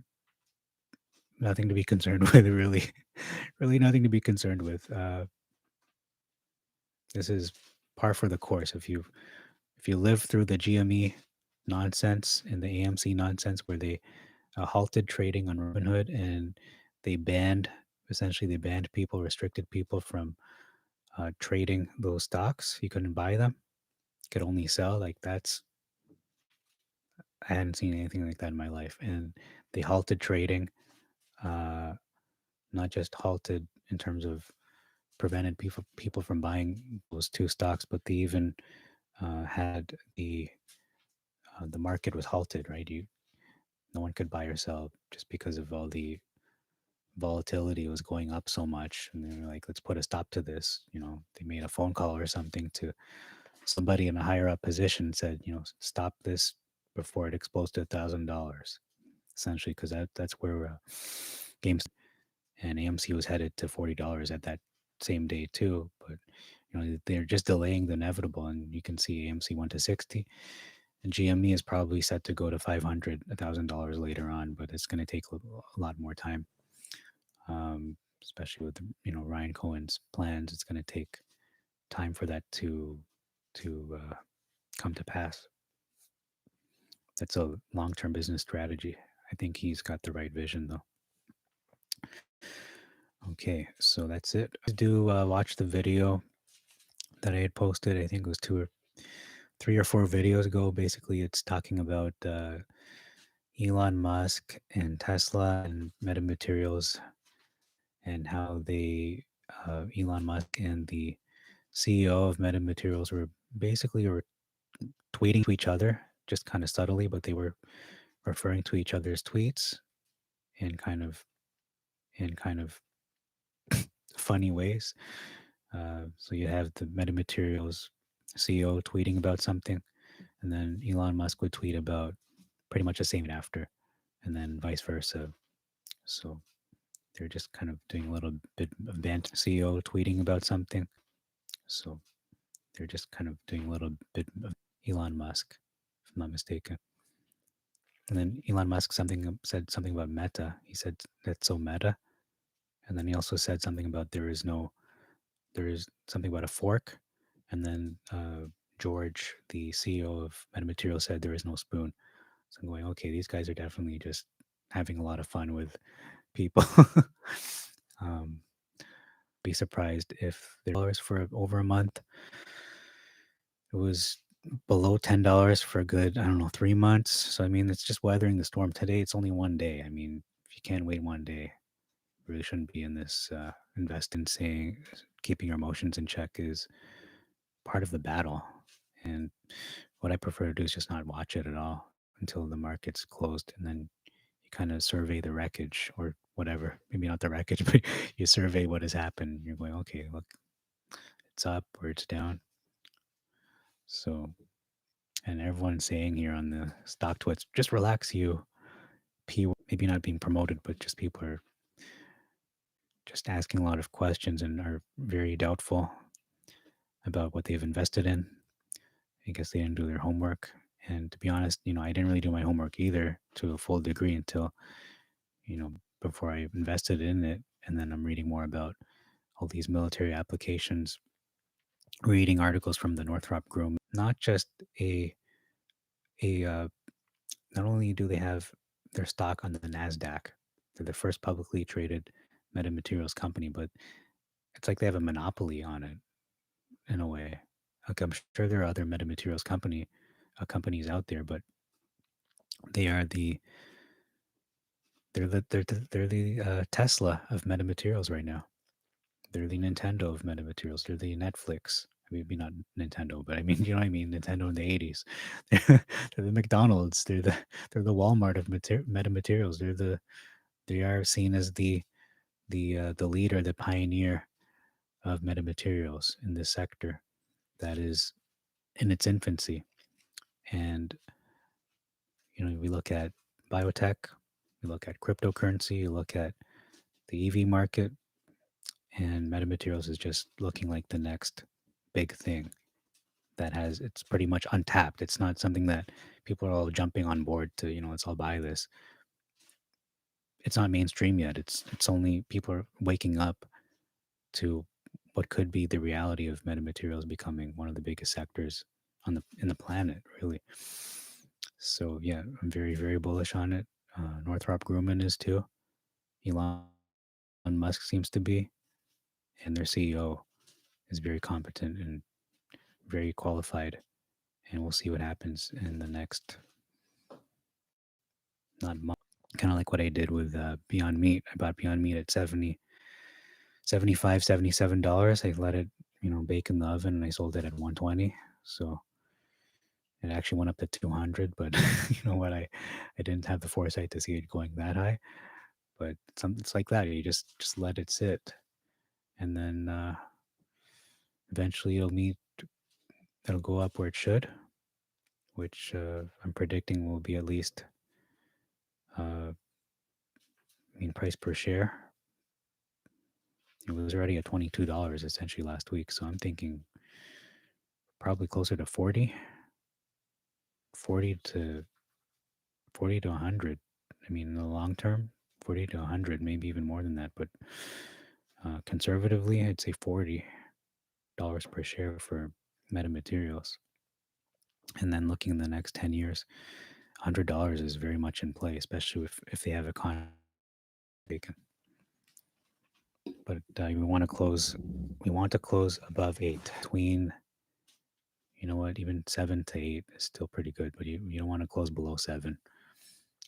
nothing to be concerned with. Really, really nothing to be concerned with. This is par for the course. If you live through the GME nonsense and the AMC nonsense, where they halted trading on Robinhood and they banned essentially they banned people, restricted people from trading those stocks. You couldn't buy them, could only sell. Like that's I hadn't seen anything like that in my life. And they halted trading, uh, not just halted in terms of prevented people from buying those two stocks, but they even had the market was halted. Right, no one could buy or sell just because of all the volatility was going up so much, and they were like, let's put a stop to this. They made a phone call or something to somebody in a higher up position, said, stop this before it explodes to $1,000, essentially, because that's where games and AMC was headed to $40 at that same day too. But they're just delaying the inevitable, and you can see AMC went to 60, and GME is probably set to go to 500, $1,000 later on, but it's going to take a lot more time. Especially with Ryan Cohen's plans, it's going to take time for that to come to pass. That's a long-term business strategy. I think he's got the right vision, though. Okay, so that's it. Do watch the video that I had posted. I think it was 3 or 4 videos ago. Basically, it's talking about Elon Musk and Tesla and metamaterials and how Elon Musk and the CEO of metamaterials were tweeting to each other, just kind of subtly, but they were referring to each other's tweets in kind of funny ways. So you have the metamaterials CEO tweeting about something, and then Elon Musk would tweet about pretty much the same after, and then vice versa. So they're just kind of doing a little bit of banter. CEO tweeting about something, so they're just kind of doing a little bit of Elon Musk, if I'm not mistaken. And then Elon Musk said something about meta. He said that's so meta. And then he also said something about there is something about a fork. And then George, the CEO of Metamaterial, said there is no spoon. So I'm going, okay, these guys are definitely just having a lot of fun with people. um, be surprised if they're dollars for over a month. It was below $10 for a good, I don't know, 3 months. So I mean, it's just weathering the storm. Today, it's only one day. I mean, if you can't wait one day, you really shouldn't be in this. Invest in saying keeping your emotions in check is part of the battle, And what I prefer to do is just not watch it at all until the market's closed, and then you kind of survey the wreckage or whatever. Maybe not the wreckage, but you survey what has happened. You're going, okay, look, it's up or it's down. So, and everyone's saying here on the stock twits, just relax, you P, maybe not being promoted, but just people are just asking a lot of questions and are very doubtful about what they've invested in. I guess they didn't do their homework. And to be honest, I didn't really do my homework either to a full degree until, before I invested in it. And then I'm reading more about all these military applications, reading articles from the Northrop Grumman. Not just a not only do they have their stock on the Nasdaq, they're the first publicly traded metamaterials company, but it's like they have a monopoly on it in a way. Like I'm sure there are other metamaterials companies out there, but they are they're the Tesla of metamaterials right now. They're the Nintendo of metamaterials. They're the Netflix. I mean, maybe not Nintendo, but I mean, you know what I mean. Nintendo in the '80s. They're the McDonald's. They're the Walmart of metamaterials. They are seen as the leader, the pioneer of metamaterials in this sector that is in its infancy. And we look at biotech, we look at cryptocurrency, you look at the EV market, and metamaterials is just looking like the next big thing it's pretty much untapped. It's not something that people are all jumping on board to, let's all buy this. It's not mainstream yet. It's only people are waking up to what could be the reality of metamaterials becoming one of the biggest sectors in the planet, really. So yeah, I'm very, very bullish on it. Northrop Grumman is too. Elon Musk seems to be, and their CEO is very competent and very qualified. And we'll see what happens in the next not month. Kind of like what I did with Beyond Meat. I bought Beyond Meat at 75, $77. I let it, bake in the oven, and I sold it at 120. So it actually went up to 200, but you know what? I didn't have the foresight to see it going that high. But it's like that. You just let it sit, and then eventually it'll go up where it should, which I'm predicting will be at least, price per share. It was already at $22 essentially last week, so I'm thinking probably closer to 40 to 40 to 100. I mean, in the long term, 40 to 100, maybe even more than that. But conservatively, I'd say $40 per share for metamaterials. And then looking in the next 10 years, $100 is very much in play, especially if they have a con taken. But we want to close above 8. Between, even 7 to 8 is still pretty good, but you don't want to close below 7.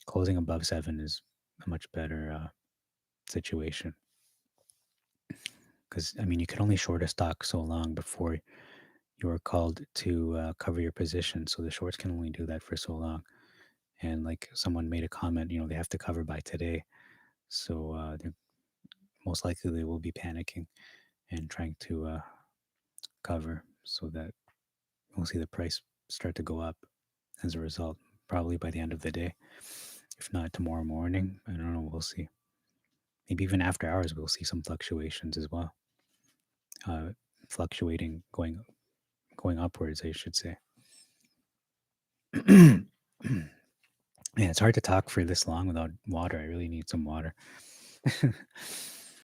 Closing above 7 is a much better situation. Because, you can only short a stock so long before you're called to cover your position. So the shorts can only do that for so long. And like someone made a comment, they have to cover by today. So most likely they will be panicking and trying to cover so that we'll see the price start to go up as a result, probably by the end of the day. If not tomorrow morning, I don't know. We'll see. Maybe even after hours, we'll see some fluctuations as well. Fluctuating, going upwards, I should say. Yeah, it's hard to talk for this long without water. I really need some water.